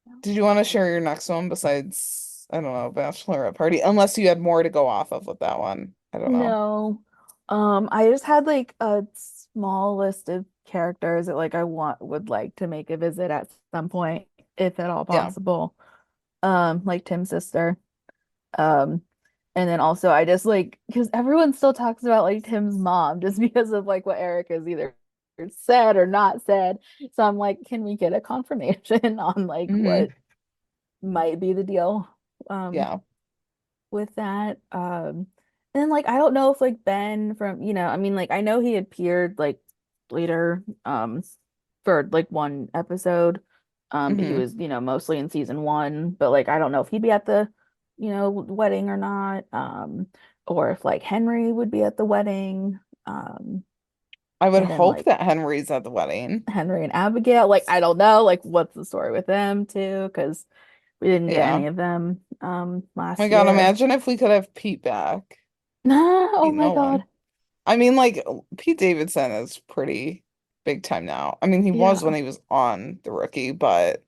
S2: Yeah.
S3: Did you want to share your next one besides, I don't know, Bachelorette Party? Unless you had more to go off of with that one. I don't know.
S2: No. I just had like a small list of characters that like I would like to make a visit at some point, if at all
S3: Yeah.
S2: possible. Like Tim's sister. Um, and then also I just like because everyone still talks about like Tim's mom just because of like what Eric has either said or not said. So I'm like, can we get a confirmation on like
S3: Hmm.
S2: what might be the deal
S3: Yeah.
S2: with that? And then like I don't know if like Ben from, I mean like I know he appeared like later for like one episode. But he
S3: Hmm.
S2: was, mostly in season one, but like I don't know if he'd be at the, wedding or not. Or if like Henry would be at the wedding. Um,
S3: I would
S2: and then
S3: hope
S2: like
S3: that Henry's at the wedding.
S2: Henry and Abigail, like I don't know, like what's the story with them too, because we didn't get
S3: Yeah.
S2: any of them
S3: My
S2: last
S3: God,
S2: year.
S3: imagine if we could have Pete back.
S2: Oh
S3: Pete
S2: my God.
S3: Nolan. I mean, like, Pete Davidson is pretty big time now. I mean, he was
S2: Yeah.
S3: when he was on The Rookie, but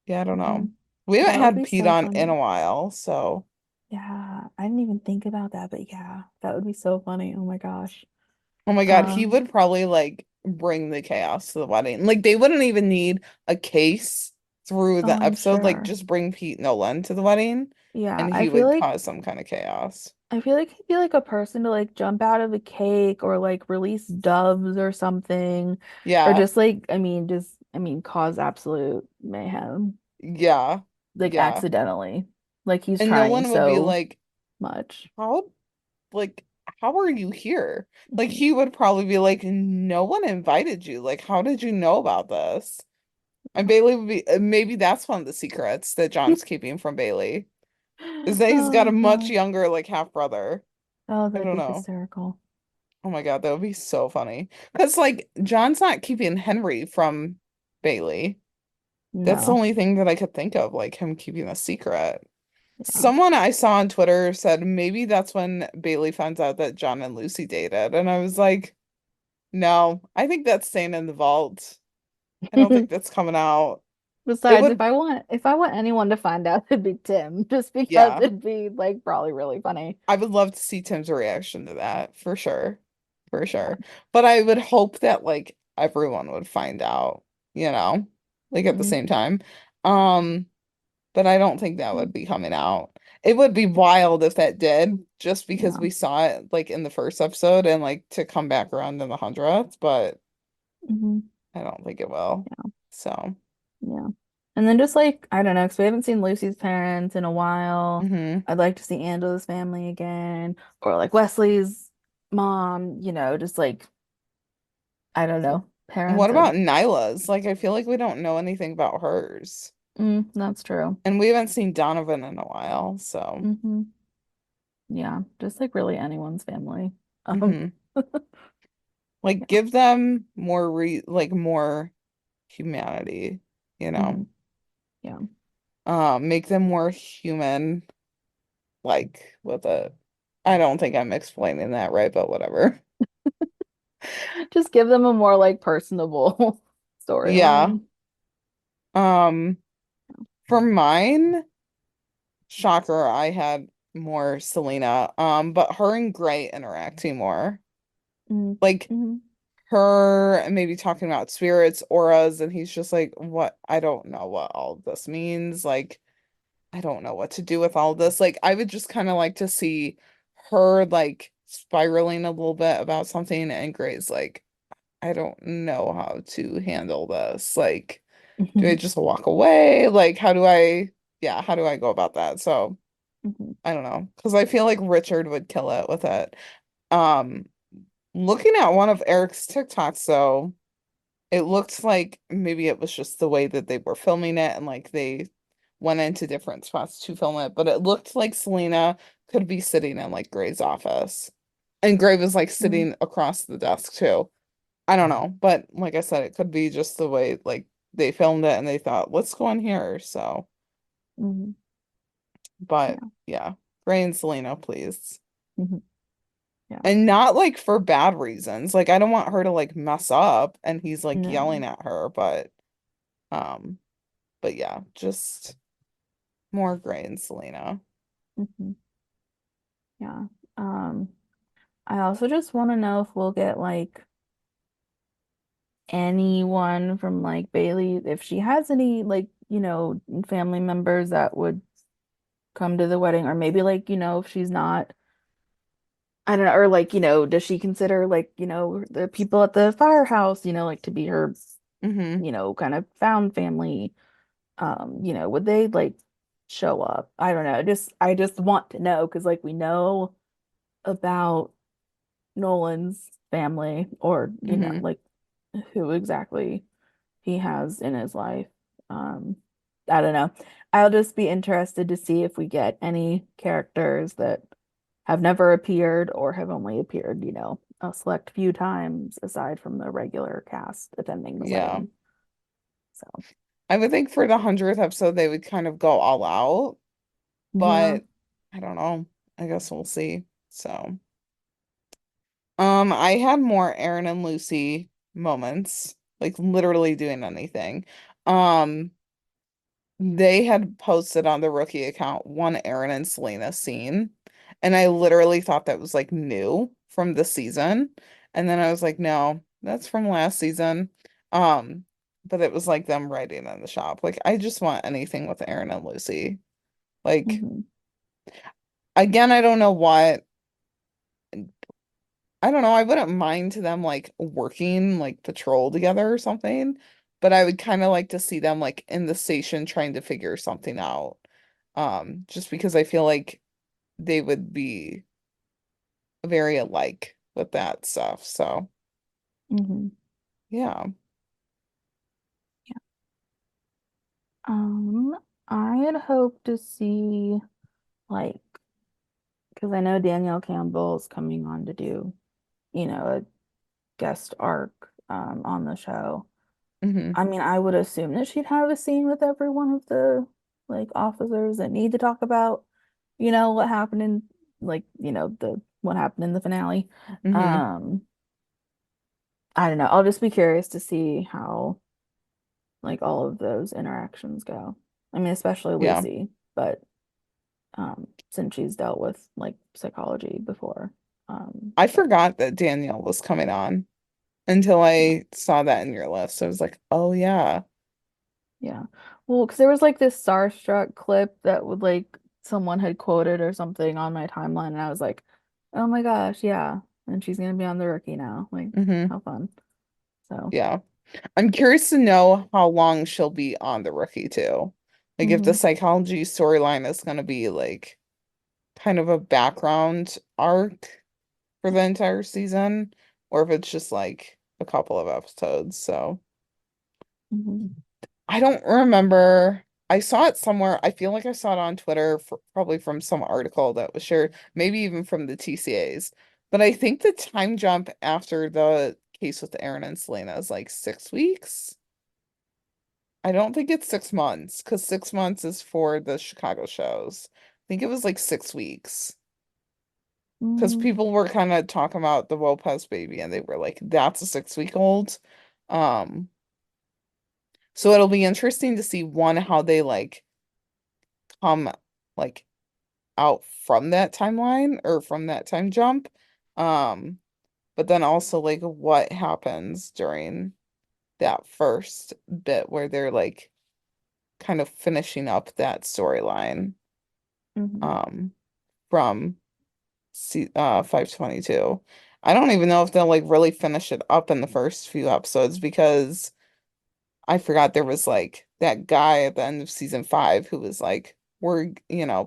S3: yeah, I don't know.
S2: Mhm.
S3: We haven't
S2: That would
S3: had
S2: be
S3: Pete
S2: so
S3: on in
S2: funny.
S3: a while, so
S2: Yeah, I didn't even think about that, but yeah, that would be so funny. Oh my gosh.
S3: oh my God, he
S2: Um,
S3: would probably like bring the chaos to the wedding. Like, they wouldn't even need a case through
S2: oh,
S3: the
S2: I'm
S3: episode. Like,
S2: sure.
S3: just bring Pete Nolan to the wedding,
S2: Yeah,
S3: and
S2: I
S3: he
S2: feel
S3: would
S2: like
S3: cause some kind of chaos.
S2: I feel like he'd be like a person to like jump out of a cake or like release doves or something, or
S3: Yeah,
S2: just like I mean cause absolute mayhem,
S3: yeah,
S2: like
S3: yeah.
S2: accidentally, like he's
S3: And no
S2: trying
S3: one would be
S2: so
S3: like,
S2: much.
S3: how like how are you here? Like
S2: Mhm.
S3: he would probably be like, no one invited you. Like, how did you know about this? And Bailey would be maybe that's one of the secrets that John's keeping from Bailey is that he's got
S2: Oh
S3: a much
S2: God.
S3: younger like half brother.
S2: Oh,
S3: I
S2: that'd
S3: don't
S2: be
S3: know.
S2: hysterical.
S3: Oh my God, that would be so funny. Because like John's not keeping Henry from Bailey. That's the
S2: No.
S3: only thing that I could think of, like him keeping a secret.
S2: Yeah.
S3: Someone I saw on Twitter said maybe that's when Bailey finds out that John and Lucy dated. And I was like, no, I think that's staying in the vault. I don't think that's coming out. It
S2: Besides,
S3: would,
S2: if I want anyone to find out, it'd be Tim, just because
S3: yeah,
S2: it'd be like probably really funny.
S3: I would love to see Tim's reaction to that for sure. For
S2: Yeah.
S3: sure. But I would hope that like everyone would find out, you know, like at the
S2: Hmm.
S3: same time. Um, but I don't think that would be coming out. It would be wild if that did, just because
S2: Yeah.
S3: we saw it like in the first episode and like to come back around in the 100th, but
S2: Hmm.
S3: I don't think it will.
S2: Yeah.
S3: So,
S2: Yeah. And then just like, I don't know, because we haven't seen Lucy's parents in a while.
S3: hmm.
S2: I'd like to see Angela's family again, or like Wesley's mom, just like, I don't know,
S3: What
S2: parents of,
S3: about Nyla's? Like, I feel like we don't know anything about hers.
S2: that's true.
S3: And we haven't seen Donovan in a while, so.
S2: Hmm. Yeah, just like really anyone's family. Um,
S3: Hmm. Like give them more like more humanity, you know.
S2: mhm, yeah.
S3: Make them more human, like with it. I don't think I'm explaining that right, but whatever.
S2: Just give them a more like personable
S3: Yeah.
S2: storyline.
S3: Um, for mine, shocker, I had more Selena. But her and Gray interacting more.
S2: Mm,
S3: Like
S2: mhm,
S3: her maybe talking about spirits, auras, and he's just like, what? I don't know what all this means. Like, I don't know what to do with all this. Like, I would just kind of like to see her like spiraling a little bit about something, and Gray's like, I don't know how to handle this. Like, do I
S2: mhm,
S3: just walk away? Like, yeah, how do I go about that? So,
S2: mhm,
S3: I don't know. Because I feel like Richard would kill it with it. Um, Looking at one of Eric's TikToks, though, it looked like maybe it was just the way that they were filming it and like they went into different spots to film it, but it looked like Selena could be sitting in like Gray's office. And Gray was like
S2: mhm,
S3: sitting across the desk too. I don't know, but like I said, it could be just the way like they filmed it and they thought, let's go in here. So,
S2: mhm,
S3: but
S2: yeah.
S3: yeah, Gray and Selena, please.
S2: Mhm, yeah.
S3: And not like for bad reasons. Like I don't want her to like mess up and he's like
S2: No.
S3: yelling at her, um but yeah, just more Gray and Selena.
S2: Mhm, yeah. Um, I also just want to know if we'll get like anyone from like Bailey, if she has any like, family members that would come to the wedding, or maybe like, if she's not, I don't know, or like, does she consider like, the people at the firehouse, like to be her,
S3: Mm-hmm.
S2: kind of found family? Would they like show up? I don't know. I just want to know because like we know about Nolan's family, or
S3: Mm-hmm.
S2: like who exactly he has in his life. Um, I don't know. I'll just be interested to see if we get any characters that have never appeared or have only appeared, a select few times aside from the regular cast attending the
S3: Yeah.
S2: wedding. So,
S3: I would think for the 100th episode they would kind of go all out,
S2: yeah.
S3: but I don't know. I guess we'll see. So, I had more Aaron and Lucy moments, like literally doing anything. Um, They had posted on the rookie account one Aaron and Selena scene, and I literally thought that was like new from the season. And then I was like, no, that's from last season. Um, but it was like them writing in the shop. Like I just want anything with Aaron and Lucy. Like
S2: Hmm.
S3: again, I don't know what I don't know, I wouldn't mind to them like working like patrol together or something, but I would kind of like to see them like in the station trying to figure something out. Just because I feel like they would be very alike with that stuff. So,
S2: Hmm.
S3: yeah.
S2: Yeah. Um, I had hoped to see like because I know Danielle Campbell's coming on to do, a guest arc on the show.
S3: Hmm.
S2: I mean, I would assume that she'd have a scene with every one of the like officers that need to talk about, what happened in the what happened in the finale.
S3: Hmm.
S2: Um, I don't know. I'll just be curious to see how like all of those interactions go. I mean, especially
S3: Yeah.
S2: Lucy, but since she's dealt with like psychology before.
S3: I
S2: But
S3: forgot that Danielle was coming on until
S2: yeah,
S3: I saw that in your list. I was like, oh yeah.
S2: yeah. Well, because there was like this Starstruck clip that would like someone had quoted or something on my timeline, and I was like, oh my gosh, yeah. And she's gonna be on the Rookie now. Like,
S3: Hmm.
S2: how fun. So,
S3: Yeah. I'm curious to know how long she'll be on the Rookie too. Like if the
S2: hmm
S3: psychology storyline is going to be like kind of a background arc for the entire season, or if it's just like a couple of episodes. So
S2: hmm
S3: I don't remember. I saw it somewhere. I feel like I saw it on Twitter, probably from some article that was shared, maybe even from the TCAs. But I think the time jump after the case with Aaron and Selena is like 6 weeks. I don't think it's 6 months because 6 months is for the Chicago shows. I think it was like 6 weeks because
S2: mm
S3: people were kind of talking about the Lopez baby and they were like, that's a 6 week old. Um, so it'll be interesting to see one, how they like come like out from that timeline or from that time jump. Um, but then also like what happens during that first bit where they're like kind of finishing up that storyline.
S2: hmm
S3: Um, from 522. I don't even know if they'll like really finish it up in the first few episodes because I forgot there was like that guy at the end of season 5 who was like, we're,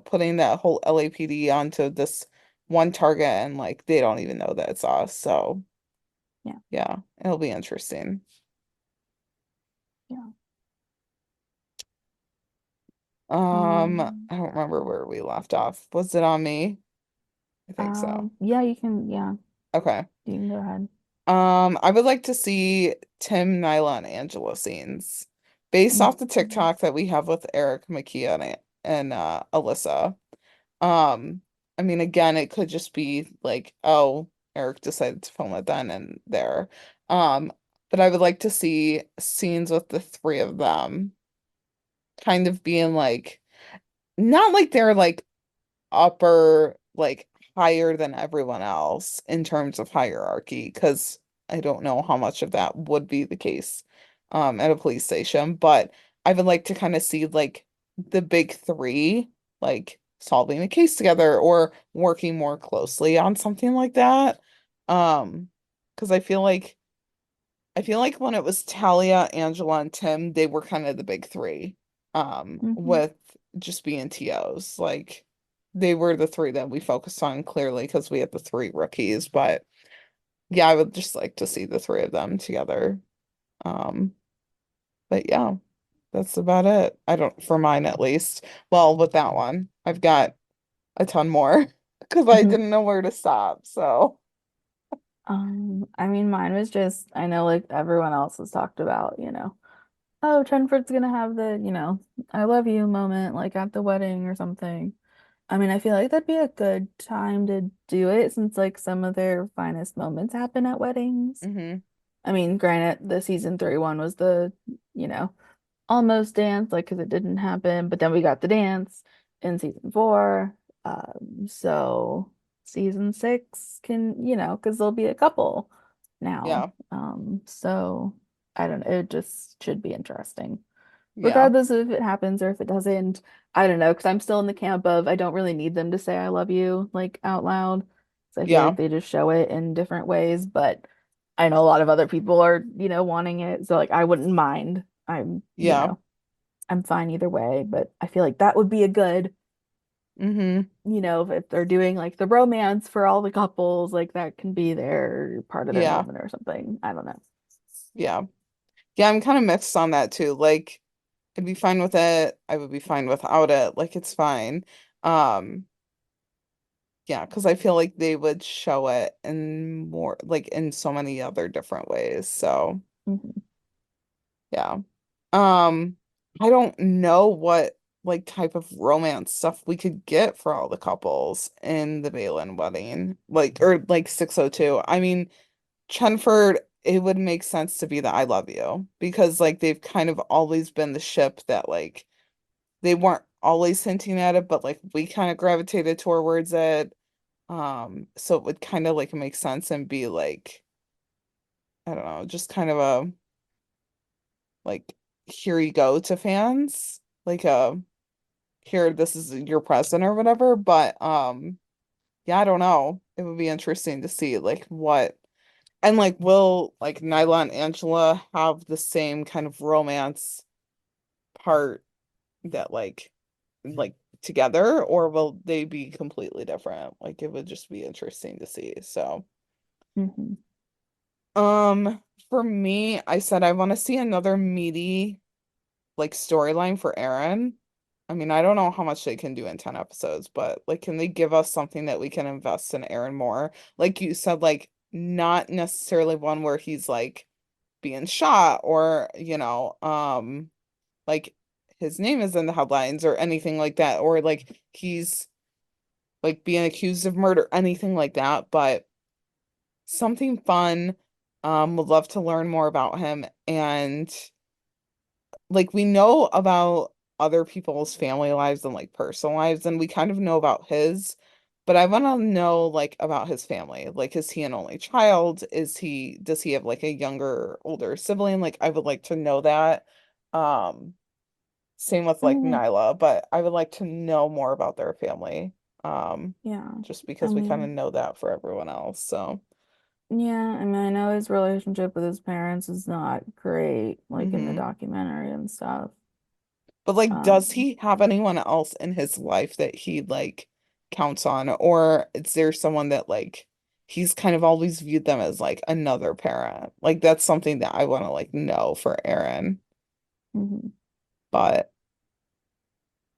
S3: putting that whole LAPD onto this one target and like they don't even know that it's us. So
S2: Yeah,
S3: yeah, it'll be interesting.
S2: yeah.
S3: I don't remember where we left off. Was it on me? I think so.
S2: Yeah, yeah,
S3: Okay.
S2: you can go ahead.
S3: I would like to see Tim, Nyla, and Angela scenes based off the
S2: Mhm.
S3: TikTok that we have with Eric, Makia, and Alyssa. Um, I mean, again, it could just be like, oh, Eric decided to film it then and there. Um, but I would like to see scenes with the three of them kind of being like, not like they're like upper, like higher than everyone else in terms of hierarchy, because I don't know how much of that would be the case at a police station, but I would like to kind of see like the big three like solving a case together or working more closely on something like that. Because I feel like when it was Talia, Angela, and Tim, they were kind of the big three.
S2: Mhm.
S3: With just being TOs. Like they were the three that we focused on clearly because we had the three rookies. But yeah, I would just like to see the three of them together. Um, but yeah, that's about it. I don't, for mine at least. Well, with that one, I've got a ton more because I
S2: Mhm.
S3: didn't know where to stop. So
S2: I mean, mine was just, I know like everyone else has talked about, oh, Chenford's gonna have the, I love you moment like at the wedding or something. I mean, I feel like that'd be a good time to do it since like some of their finest moments happen at weddings.
S3: hmm.
S2: I mean, granted, the season 3 one was the, you know, almost dance, like, because it didn't happen, but then we got the dance in season 4. So season 6 can, because there'll be a couple now.
S3: Yeah,
S2: So I don't know, it just should be interesting.
S3: yeah,
S2: Regardless of if it happens or if it doesn't, I don't know, because I'm still in the camp of I don't really need them to say I love you like out loud. So I feel like
S3: yeah,
S2: they just show it in different ways, but I know a lot of other people are, wanting it. So like I wouldn't mind.
S3: yeah.
S2: I'm fine either way, but I feel like that would be a good,
S3: Hmm.
S2: if they're doing like the romance for all the couples, like that can be their part of their
S3: Yeah,
S2: moment or something. I don't know.
S3: yeah. Yeah, I'm kind of mixed on that too. Like I'd be fine with it. I would be fine without it. Like it's fine. Um, yeah, because I feel like they would show it in more like in so many other different ways. So
S2: Mhm.
S3: Yeah. I don't know what like type of romance stuff we could get for all the couples in the Balin wedding. Like or like 602. I mean, Chenford, it would make sense to be the I love you because like they've kind of always been the ship that like they weren't always hinting at it, but like we kind of gravitated towards it. So it would kind of like make sense and be like, I don't know, just kind of a like here you go to fans. Like here this is your present or whatever. But yeah, I don't know. It would be interesting to see like what and like will like Nyla and Angela have the same kind of romance part that like together or will they be completely different? Like it would just be interesting to see. So
S2: Hmm.
S3: for me, I said I want to see another meaty like storyline for Aaron. I mean, I don't know how much they can do in 10 episodes, but like can they give us something that we can invest in Aaron more? Like you said, like not necessarily one where he's like being shot or, like his name is in the headlines or anything like that, or like he's like being accused of murder, anything like that, but something fun. Would love to learn more about him and like we know about other people's family lives and like personal lives and we kind of know about his, but I want to know like about his family. Like is he an only child? Does he have like a younger, older sibling? Like I would like to know that. Um Same with
S2: I
S3: like
S2: mean,
S3: Nyla, but I would like to know more about their family. Um
S2: yeah.
S3: just
S2: I
S3: because we kind of
S2: mean,
S3: know that for everyone else. So,
S2: yeah, I mean, I know his relationship with his parents is not great, like in the
S3: mhm.
S2: documentary and stuff.
S3: But like, does
S2: Um,
S3: he have anyone else in his life that he like counts on? Or is there someone that like he's kind of always viewed them as like another parent? Like that's something that I want to like know for Aaron.
S2: mhm.
S3: But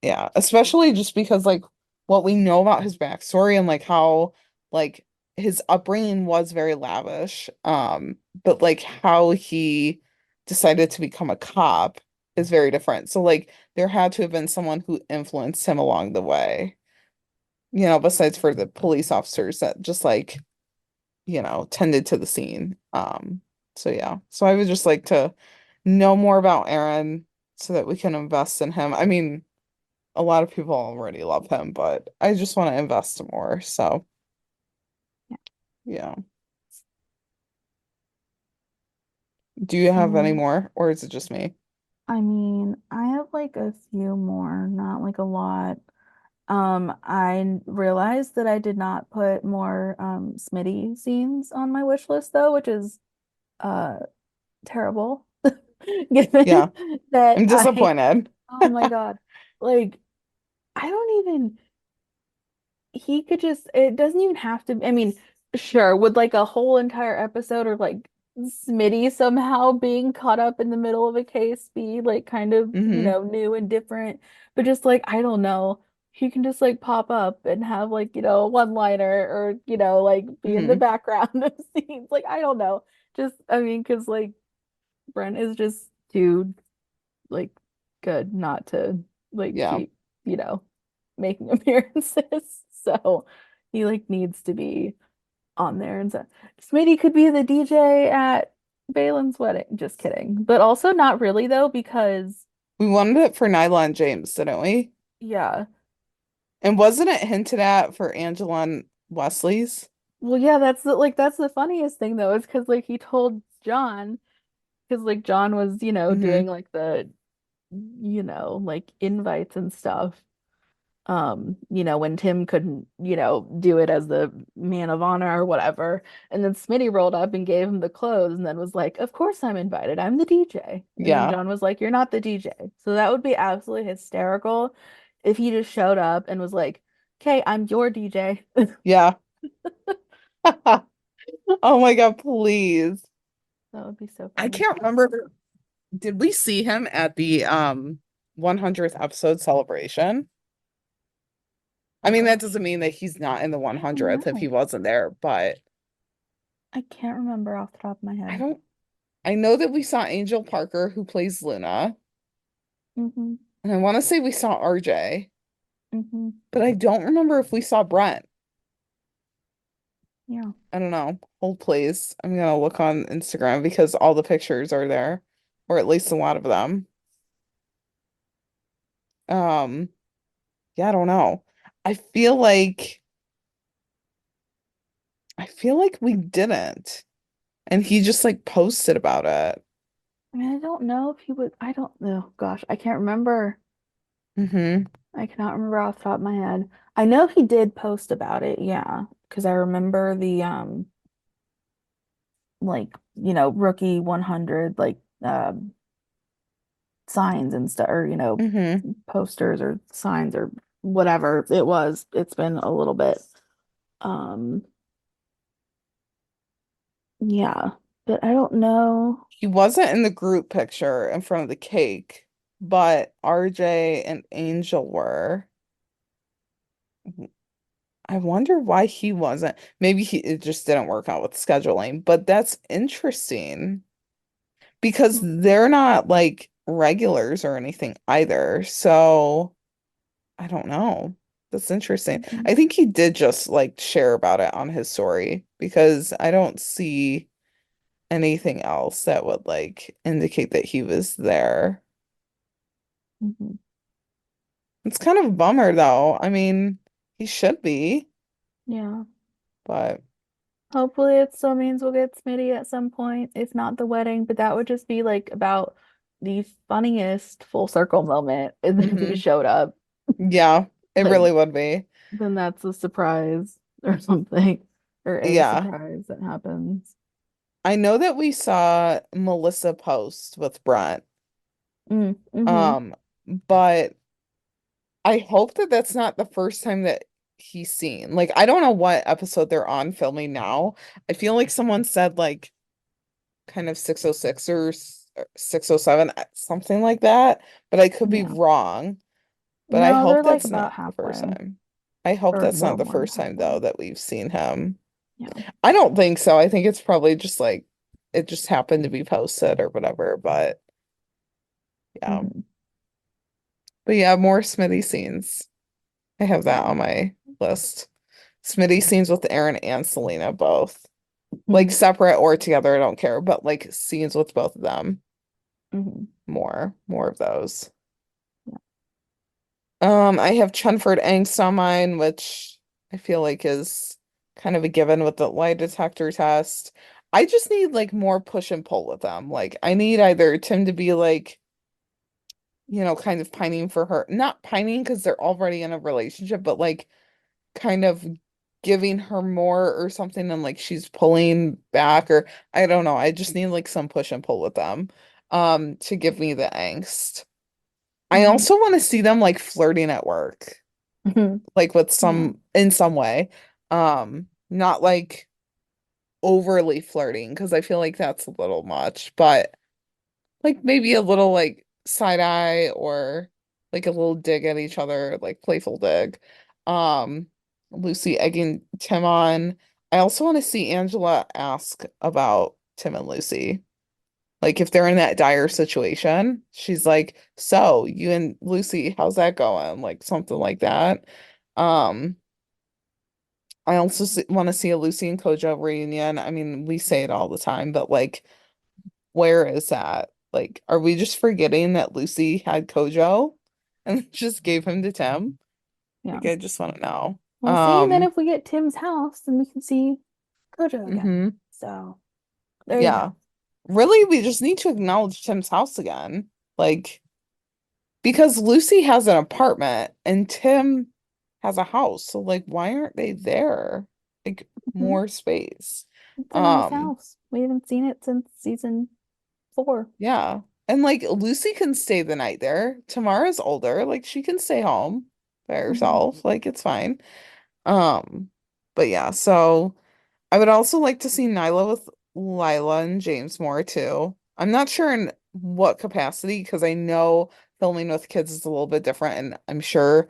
S3: yeah, especially just because like what we know about his backstory and like how like his upbringing was very lavish. But like how he decided to become a cop is very different. So like there had to have been someone who influenced him along the way, besides for the police officers that just like, tended to the scene. So yeah. So I would just like to know more about Aaron so that we can invest in him. I mean, a lot of people already love him, but I just want to invest more. So,
S2: Yeah.
S3: yeah. Do you have any
S2: Um,
S3: more, or is it just me?
S2: I mean, I have like a few more, not like a lot. I realized that I did not put more Smitty scenes on my wish list though, which is uh terrible given
S3: Yeah,
S2: that
S3: I'm disappointed.
S2: oh my God. Like I don't even he could just it doesn't even have to I mean sure would like a whole entire episode or like Smitty somehow being caught up in the middle of a case be like kind of
S3: Hmm.
S2: new and different but just like I don't know he can just like pop up and have like a one liner or like be in the
S3: Hmm.
S2: background of scenes like I don't know just I mean because like Brent is just too like good not to like
S3: Yeah.
S2: keep, making appearances. So he like needs to be on there and so Smitty could be the DJ at Balin's wedding. Just kidding. But also not really though, because
S3: We wanted it for Nyla and James, didn't we?
S2: yeah.
S3: And wasn't it hinted at for Angela and Wesley's?
S2: Well, yeah, that's the funniest thing though, is because like he told John, because like John was, doing
S3: Hmm.
S2: like the, like invites and stuff. When Tim couldn't, do it as the man of honor or whatever. And then Smitty rolled up and gave him the clothes and then was like, Of course I'm invited. I'm the DJ. And then
S3: Yeah.
S2: John was like, You're not the DJ. So that would be absolutely hysterical if he just showed up and was like, Okay, I'm your DJ.
S3: Yeah. Oh my God, please.
S2: That would be so
S3: I
S2: funny.
S3: can't remember. Did we see him at the 100th episode celebration? I mean, that doesn't mean that he's not in the
S2: I don't
S3: 100th if he
S2: know.
S3: wasn't there, but
S2: I can't remember off the top of my
S3: I
S2: head.
S3: don't I know that we saw Angel Parker, who plays Luna,
S2: Mm-hmm.
S3: and I want to say we saw RJ,
S2: Mm-hmm.
S3: but I don't remember if we saw Brent.
S2: Yeah.
S3: I don't know. Hold please. I'm gonna look on Instagram because all the pictures are there, or at least a lot of them. Um, yeah, I don't know. I feel like I feel like we didn't. And he just like posted about it.
S2: I mean, I don't know if he would. I don't know. Gosh, I can't remember.
S3: Hmm.
S2: I cannot remember off the top of my head. I know he did post about it, yeah, because I remember the like rookie 100 like signs and stuff, or
S3: Hmm.
S2: posters or signs or whatever it was. It's been a little bit. Um, yeah, but I don't know.
S3: He wasn't in the group picture in front of the cake, but RJ and Angel were. I wonder why he wasn't. Maybe it just didn't work out with scheduling, but that's interesting because they're not like regulars or anything either. So I don't know. That's interesting.
S2: Mhm.
S3: I think he did just like share about it on his story because I don't see anything else that would like indicate that he was there.
S2: Mhm.
S3: It's kind of a bummer though. I mean, he should be,
S2: Yeah.
S3: but
S2: Hopefully it still means we'll get Smitty at some point, if not the wedding, but that would just be like about the funniest full circle moment and then if he
S3: hmm.
S2: showed up.
S3: Yeah, it
S2: Like
S3: really would be.
S2: then that's a surprise or something. Or a
S3: Yeah.
S2: surprise that happens.
S3: I know that we saw Melissa post with Brent.
S2: Mm-hmm.
S3: Um, but I hope that that's not the first time that he's seen. Like, I don't know what episode they're on filming now. I feel like someone said like kind of 606 or 607, something like that, but I could be
S2: Yeah.
S3: wrong. But I
S2: No, they're
S3: hope
S2: like
S3: that's
S2: about
S3: not the first
S2: halfway
S3: time. I hope
S2: or a
S3: that's
S2: little
S3: not the
S2: more than
S3: first time though
S2: halfway.
S3: that we've seen him.
S2: Yeah.
S3: I don't think so. I think it's probably just like it just happened to be posted or whatever, but yeah.
S2: Hmm.
S3: But yeah, more Smitty scenes. I have that
S2: Yeah.
S3: on my list. Smitty scenes with Aaron and Selena both. Like
S2: Hmm.
S3: separate or together, I don't care, but like scenes with both of them.
S2: Hmm.
S3: More of those.
S2: Yeah.
S3: I have Chenford Angst on mine, which I feel like is kind of a given with the lie detector test. I just need like more push and pull with them. Like I need either Tim to be like, kind of pining for her, not pining because they're already in a relationship, but like kind of giving her more or something and like she's pulling back or I don't know. I just need like some push and pull with them to give me the angst. I
S2: Hmm.
S3: also want to see them like flirting at work,
S2: Hmm.
S3: like with
S2: Yeah.
S3: some way. Not like overly flirting because I feel like that's a little much, but like maybe a little like side eye or like a little dig at each other, like playful dig. Um, Lucy egging Tim on. I also want to see Angela ask about Tim and Lucy. Like if they're in that dire situation, she's like, "So, you and Lucy, how's that going?" Like something like that. Um, I also want to see a Lucy and Kojo reunion. I mean, we say it all the time, but like where is that? Like, are we just forgetting that Lucy had Kojo and just gave him to Tim?
S2: Yeah.
S3: Like, I just want to know.
S2: We'll see then if we get Tim's house, then we can see Kojo again.
S3: Hmm.
S2: So there you
S3: Yeah.
S2: go.
S3: Really, we just need to acknowledge Tim's house again. Like, because Lucy has an apartment and Tim has a house. So, like, why aren't they there? Like,
S2: Hmm.
S3: more space.
S2: It's a nice
S3: Um,
S2: house. We haven't seen it since season 4.
S3: yeah. And like Lucy can stay the night there. Tamara's older. Like she can stay home by
S2: Hmm.
S3: herself. Like it's fine. Um, but yeah, so I would also like to see Nyla with Lila and James more too. I'm not sure in what capacity because I know filming with kids is a little bit different, and I'm sure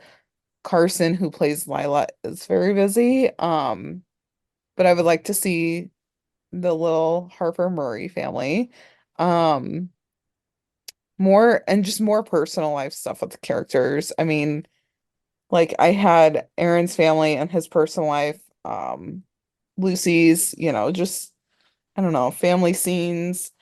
S3: Carson, who plays Lila, is very busy. But I would like to see the little Harper Murray family. Um, more and just more personal life stuff with the characters. I mean, like I had Aaron's family and his personal life, Lucy's, just I don't know, family scenes.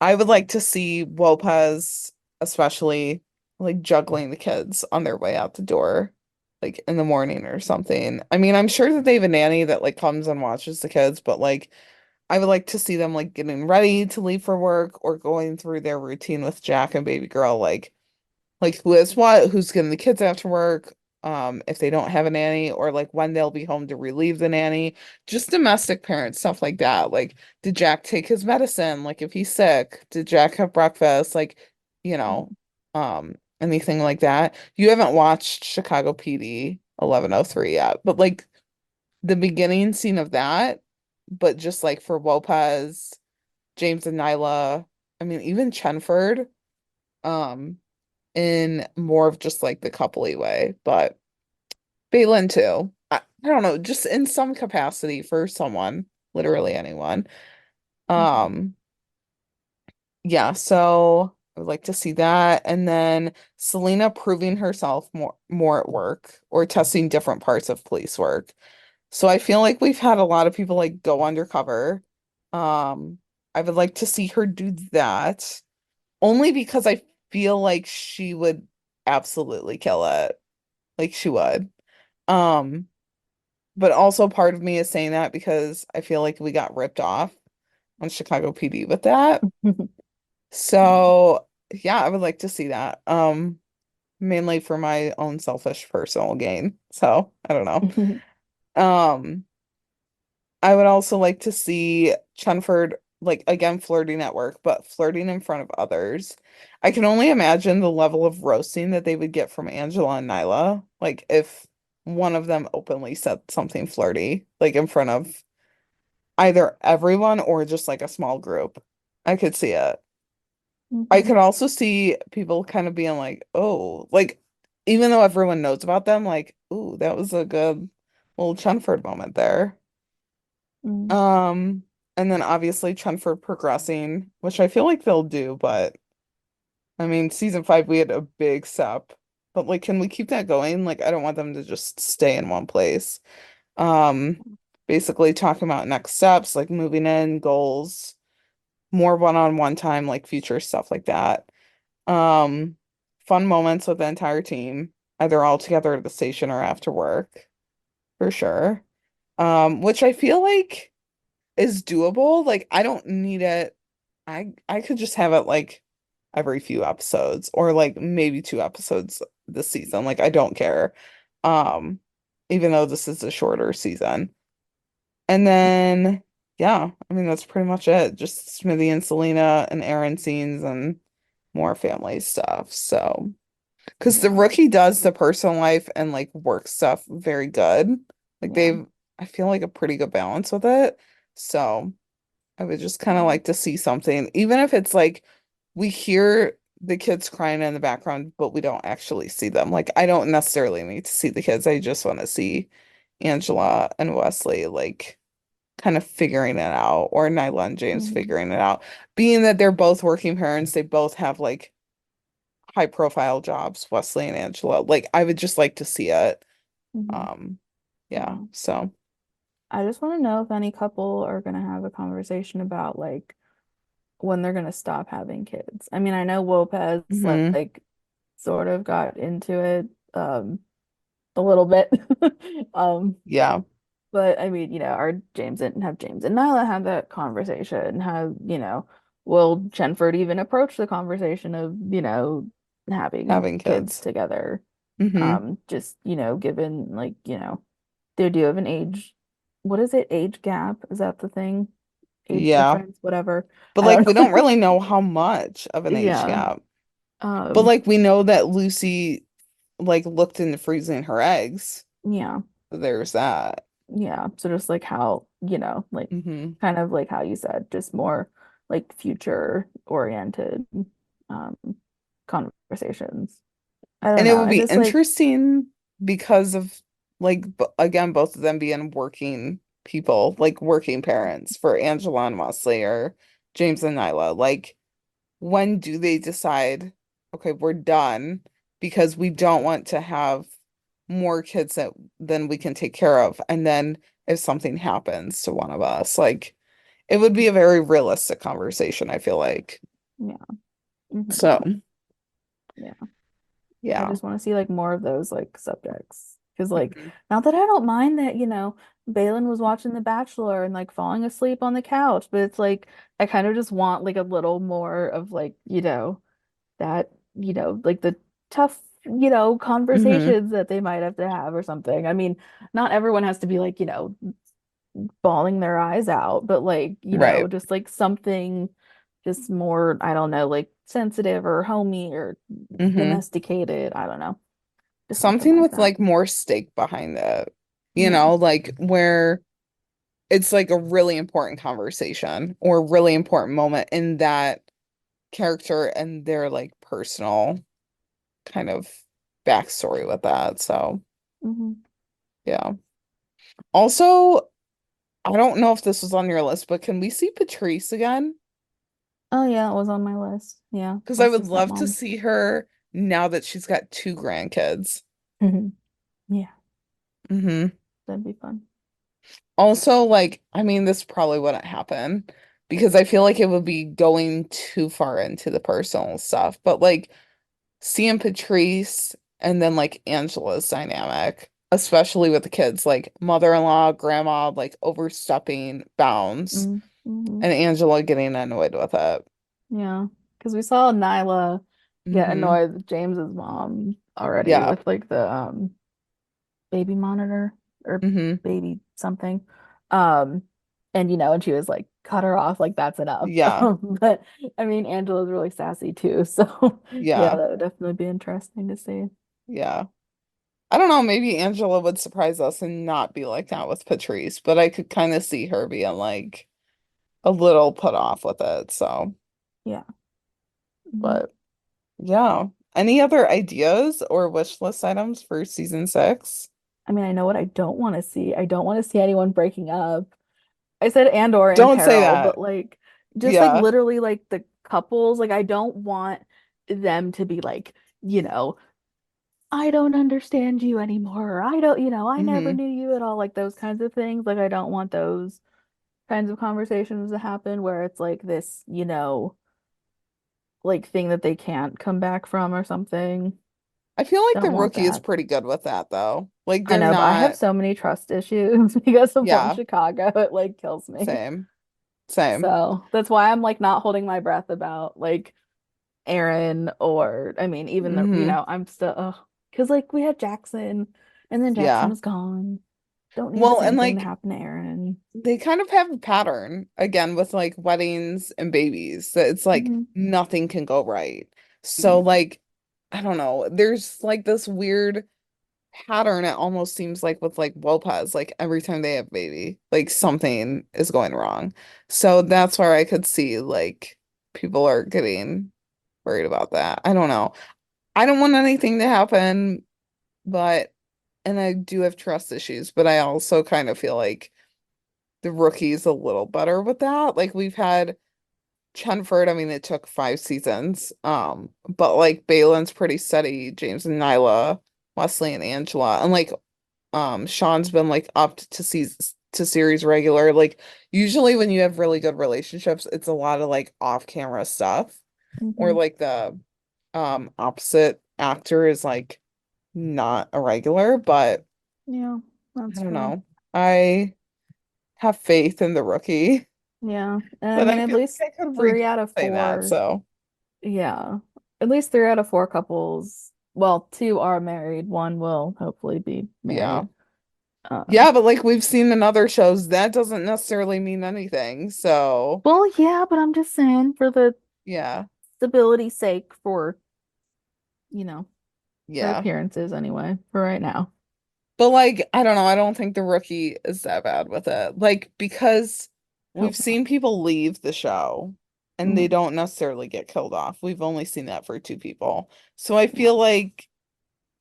S3: I would like to see Lopez, especially like juggling the kids on their way out the door, like in the morning or something. I mean, I'm sure that they have a nanny that like comes and watches the kids, but like I would like to see them like getting ready to leave for work or going through their routine with Jack and baby girl, like who is what, who's getting the kids after work, if they don't have a nanny, or like when they'll be home to relieve the nanny, just domestic parents, stuff like that. Like, did Jack take his medicine? Like, if he's sick, did Jack have breakfast? Like, you know, anything like that. You haven't watched Chicago PD 1103 yet, but like the beginning scene of that, but just like for Lopez, James and Nyla, I mean, even Chenford, um, in more of just like the coupley way, but Balin too. I don't know, just in some capacity for someone, literally anyone.
S2: Mhm.
S3: Um, yeah, so I would like to see that. And then Selena proving herself more at work or testing different parts of police work. So I feel like we've had a lot of people like go undercover. Um, I would like to see her do that only because I feel like she would absolutely kill it. Like she would. Um, but also part of me is saying that because I feel like we got ripped off on Chicago PD with that.
S2: Yeah.
S3: So yeah, I would like to see that. Mainly for my own selfish personal gain. So I don't know. Um, I would also like to see Chenford like again flirting at work, but flirting in front of others. I can only imagine the level of roasting that they would get from Angela and Nyla, like if one of them openly said something flirty, like in front of either everyone or just like a small group. I could see it. I
S2: Mhm.
S3: could also see people kind of being like, oh, like even though everyone knows about them, like, ooh, that was a good little Chenford moment there.
S2: Mm.
S3: Um, and then obviously Chenford progressing, which I feel like they'll do, but I mean, season 5 we had a big step. But like, can we keep that going? Like, I don't want them to just stay in one place. Um, basically talking about next steps, like moving in, goals, more one-on-one time, like future stuff like that. Um, fun moments with the entire team, either all together at the station or after work, for sure. Which I feel like is doable. Like I don't need it. I could just have it like every few episodes or like maybe 2 episodes this season. Like I don't care. Um, even though this is a shorter season. And then yeah, I mean that's pretty much it. Just Smithy and Selena and Aaron scenes and more family stuff. So because the
S2: Yeah.
S3: rookie does the personal life and like work stuff very good. Like
S2: Yeah.
S3: I feel like a pretty good balance with it. So I would just kind of
S2: Yeah.
S3: like to see something, even if it's like we hear the kids crying in the background, but we don't actually see them. Like I don't necessarily need to see the kids. I just want to see Angela and Wesley like kind of figuring it out, or Nyla and James
S2: Mhm.
S3: figuring it out. Being that they're both working parents, they both have like high profile jobs, Wesley and Angela. Like I would just like to see it.
S2: Mhm.
S3: Um, yeah,
S2: Yeah.
S3: so
S2: I just want to know if any couple are gonna have a conversation about like when they're gonna stop having kids. I mean, I know Lopez
S3: mhm.
S2: like sort of got into it a little bit. Um,
S3: Yeah,
S2: but I mean, our James and Nyla had that conversation. Will Chenford even approach the conversation of, having
S3: having
S2: kids
S3: kids.
S2: together?
S3: Hmm.
S2: Just, given like, they do have an age, what is it? Age gap? Is that the thing? Age
S3: Yeah.
S2: difference, whatever.
S3: But
S2: I
S3: like we
S2: don't
S3: don't
S2: know.
S3: really know how much of an age
S2: Yeah.
S3: gap. But
S2: Um,
S3: like we know that Lucy like looked into freezing her eggs.
S2: yeah.
S3: There's that.
S2: Yeah. So just like how, like
S3: Hmm.
S2: kind of like how you said, just more like future oriented um conversations. I don't
S3: And it
S2: know.
S3: would
S2: I
S3: be
S2: just like
S3: interesting because of like again both of them being working people, like working parents for Angela and Wesley or James and Nyla. Like when do they decide, okay, we're done because we don't want to have more kids than we can take care of. And then if something happens to one of us, like it would be a very realistic conversation, I feel like.
S2: Yeah. Hmm.
S3: So,
S2: Yeah. I
S3: yeah.
S2: just want to see like more of those like subjects. Because like
S3: Mhm.
S2: not that I don't mind that, Balin was watching The Bachelor and like falling asleep on the couch, but it's like I kind of just want like a little more of like, that, like the tough,
S3: Mhm.
S2: conversations that they might have to have or something. I mean, not everyone has to be like, bawling their eyes out, but like,
S3: Right.
S2: just like something just more, I don't know, like sensitive or homey or
S3: Mhm.
S2: domesticated. I don't know. Just something
S3: Something
S2: like
S3: with
S2: that.
S3: like more stake behind it,
S2: Yeah.
S3: like where it's like a really important conversation or a really important moment in that character and their like personal kind of backstory with that. So,
S2: Hmm.
S3: yeah. Also, I don't know if this was on your list, but can we see Patrice again?
S2: Oh yeah, it was on my list. Yeah,
S3: Because I
S2: that's the
S3: would love to
S2: stepmom.
S3: see her now that she's got two grandkids.
S2: Yeah,
S3: Hmm.
S2: that'd be fun.
S3: Also, like, I mean, this probably wouldn't happen because I feel like it would be going too far into the personal stuff. But like seeing Patrice and then like Angela's dynamic, especially with the kids, like mother-in-law, grandma, like overstepping bounds,
S2: Mm-hmm.
S3: and Angela getting annoyed with it.
S2: Yeah, because we saw Nyla get
S3: Hmm.
S2: annoyed with James's mom already
S3: Yeah.
S2: with like the baby monitor or
S3: Hmm.
S2: baby something. Um and she was like cut her off like that's enough.
S3: Yeah.
S2: But I mean Angela's really sassy too, so yeah,
S3: Yeah.
S2: that would definitely be interesting to see.
S3: Yeah. I don't know, maybe Angela would surprise us and not be like that with Patrice, but I could kind of see her being like a little put off with it. So,
S2: Yeah. Mhm.
S3: but yeah. Any other ideas or wish list items for season 6?
S2: I mean, I know what I don't want to see. I don't want to see anyone breaking up. I said Andor and
S3: Don't say
S2: Carol,
S3: that.
S2: but like just like
S3: Yeah.
S2: literally like the couples, like I don't want them to be like, you know, I don't understand you anymore. I don't, I never
S3: Hmm.
S2: knew you at all. Like those kinds of things. Like I don't want those kinds of conversations to happen where it's like this, like thing that they can't come back from or something.
S3: I feel like the
S2: Don't want
S3: rookie is
S2: that.
S3: pretty good with that though. Like
S2: I
S3: they're
S2: know, but I have
S3: not,
S2: so many trust issues because of One
S3: yeah,
S2: Chicago. It like kills me.
S3: same. Same.
S2: So that's why I'm like not holding my breath about like Aaron or I mean even the
S3: Hmm.
S2: I'm still because like we had Jackson and then Jackson
S3: Yeah.
S2: was gone. Don't need the
S3: Well, and
S2: same thing to
S3: like
S2: happen to Aaron.
S3: they kind of have a pattern again with like weddings and babies that it's like
S2: Hmm.
S3: nothing can go right. So
S2: Yeah.
S3: like I don't know, there's like this weird pattern it almost seems like with like Lopez, like every time they have a baby, like something is going wrong. So that's where I could see like people are getting worried about that. I don't know. I don't want anything to happen, but and I do have trust issues, but I also kind of feel like the rookie's a little better with that. Like we've had Chenford, I mean, it took 5 seasons. But like Balin's pretty steady, James and Nyla, Wesley and Angela. And like Sean's been like up to series regular. Like usually when you have really good relationships, it's a lot of like off-camera stuff. Or
S2: Hmm.
S3: like the opposite actor is like not a regular, but
S2: Yeah,
S3: I
S2: that's
S3: don't
S2: fair.
S3: know. I have faith in the rookie.
S2: Yeah. And I
S3: But
S2: mean
S3: I
S2: at
S3: feel
S2: least
S3: like I could
S2: three
S3: regret
S2: out of
S3: saying that.
S2: four.
S3: So
S2: Yeah. At least three out of four couples. Well, two are married. One will hopefully be
S3: yeah.
S2: married. Um,
S3: Yeah, but like we've seen in other shows, that doesn't necessarily mean anything. So
S2: well, yeah, but I'm just saying for the
S3: yeah.
S2: stability's sake for, you know, for
S3: Yeah.
S2: appearances anyway, for right now.
S3: But like, I don't know, I don't think the rookie is that bad with it. Like, because we've
S2: Hope not.
S3: seen people leave the show and they
S2: Mhm.
S3: don't necessarily get killed off. We've only seen that for two people. So I
S2: Yeah.
S3: feel like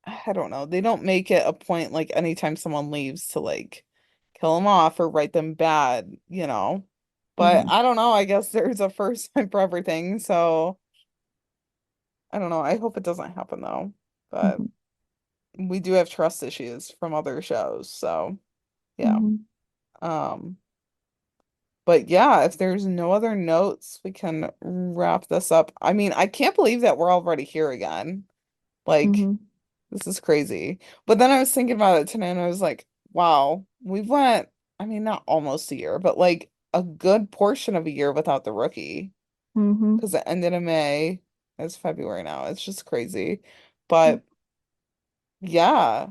S3: I don't know. They don't make it a point like anytime someone leaves to like kill them off or write them bad. But
S2: Hmm.
S3: I don't know. I guess there's a first time for everything. So I don't know. I hope it doesn't happen though. But
S2: Mhm.
S3: we do have trust issues from other shows, so yeah.
S2: Mhm.
S3: Um, but yeah, if there's no other notes, we can wrap this up. I mean, I can't believe that we're already here again. Like,
S2: Mhm.
S3: this is crazy. But then I was thinking about it today and I was like, wow, we've went, I mean, not almost a year, but like a good portion of a year without the rookie.
S2: Mhm.
S3: Because it ended in May. It's February now. It's just crazy.
S2: Yep.
S3: But yeah.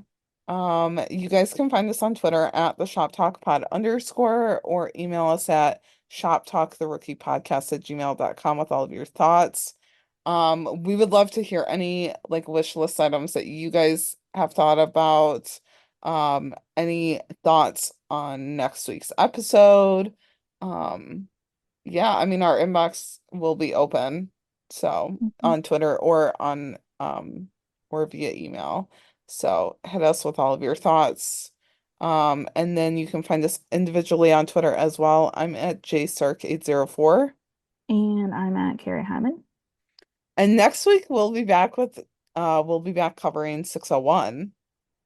S3: You guys can find us on Twitter at the Shop Talk Pod underscore or email us at shoptalktherookiepodcast@gmail.com with all of your thoughts. We would love to hear any like wish list items that you guys have thought about. Any thoughts on next week's episode. Um, yeah, I mean our inbox will be open. So
S2: Mhm.
S3: on Twitter or via email. So hit us with all of your thoughts. And then you can find us individually on Twitter as well. I'm at jsark804.
S2: And I'm at Kari Hyman.
S3: And next week we'll be back covering 601,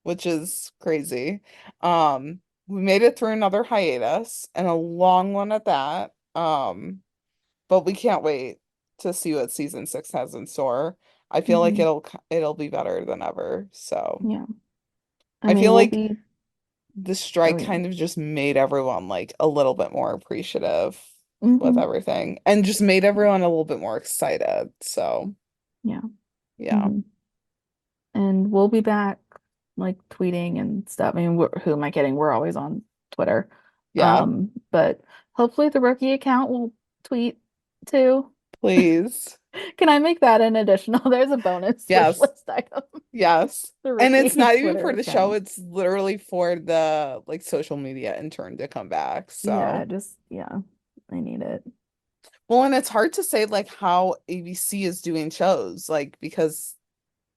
S3: which is crazy. We made it through another hiatus and a long one at that. But we can't wait to see what season 6 has in store. I feel like
S2: Mhm.
S3: it'll be better than ever. So
S2: Yeah. I
S3: I
S2: mean,
S3: feel
S2: we'll
S3: like
S2: be.
S3: the
S2: Oh
S3: strike
S2: yeah.
S3: kind of just made everyone like a little bit more appreciative with
S2: Mhm.
S3: everything and just made everyone a little bit more excited. So
S2: Yeah.
S3: yeah.
S2: Mhm. And we'll be back like tweeting and stuff. I mean, who am I kidding? We're always on Twitter.
S3: Yeah,
S2: But hopefully the rookie account will tweet too.
S3: please.
S2: Can I make that an additional? There's a bonus wish
S3: Yes.
S2: list item.
S3: Yes.
S2: The
S3: And it's
S2: rookie
S3: not even
S2: Twitter
S3: for the show,
S2: account.
S3: it's literally for the like social media intern to come back.
S2: Yeah,
S3: So
S2: yeah, I need it.
S3: well, and it's hard to say like how ABC is doing shows, like because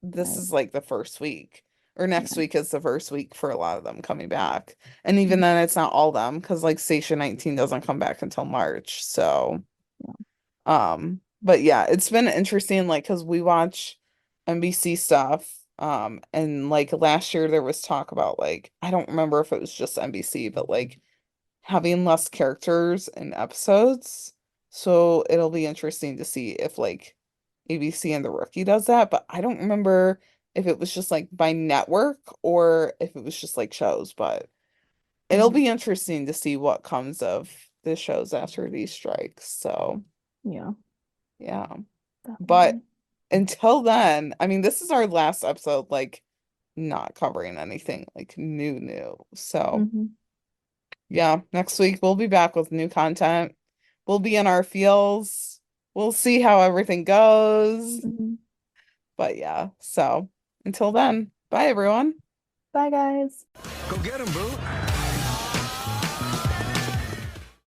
S3: this
S2: Right.
S3: is like the first week, or next
S2: Yeah.
S3: week is the first week for a lot of them coming back. And even
S2: Mhm.
S3: then, it's not all them because like Station 19 doesn't come back until March. So,
S2: Yeah.
S3: but yeah, it's been interesting, like, because we watch NBC stuff. And like last year there was talk about like, I don't remember if it was just NBC, but like having less characters in episodes. So it'll be interesting to see if like ABC and The Rookie does that, but I don't remember if it was just like by network or if it was just like shows, but it'll
S2: Mhm.
S3: be interesting to see what comes of the shows after these strikes. So,
S2: Yeah,
S3: yeah. But
S2: definitely.
S3: until then, I mean, this is our last episode, like not covering anything like new. So,
S2: Hmm.
S3: yeah, next week we'll be back with new content. We'll be in our feels. We'll see how everything goes.
S2: Hmm.
S3: But yeah, so until then, bye everyone.
S2: Bye, guys.
S4: Go get him, boo.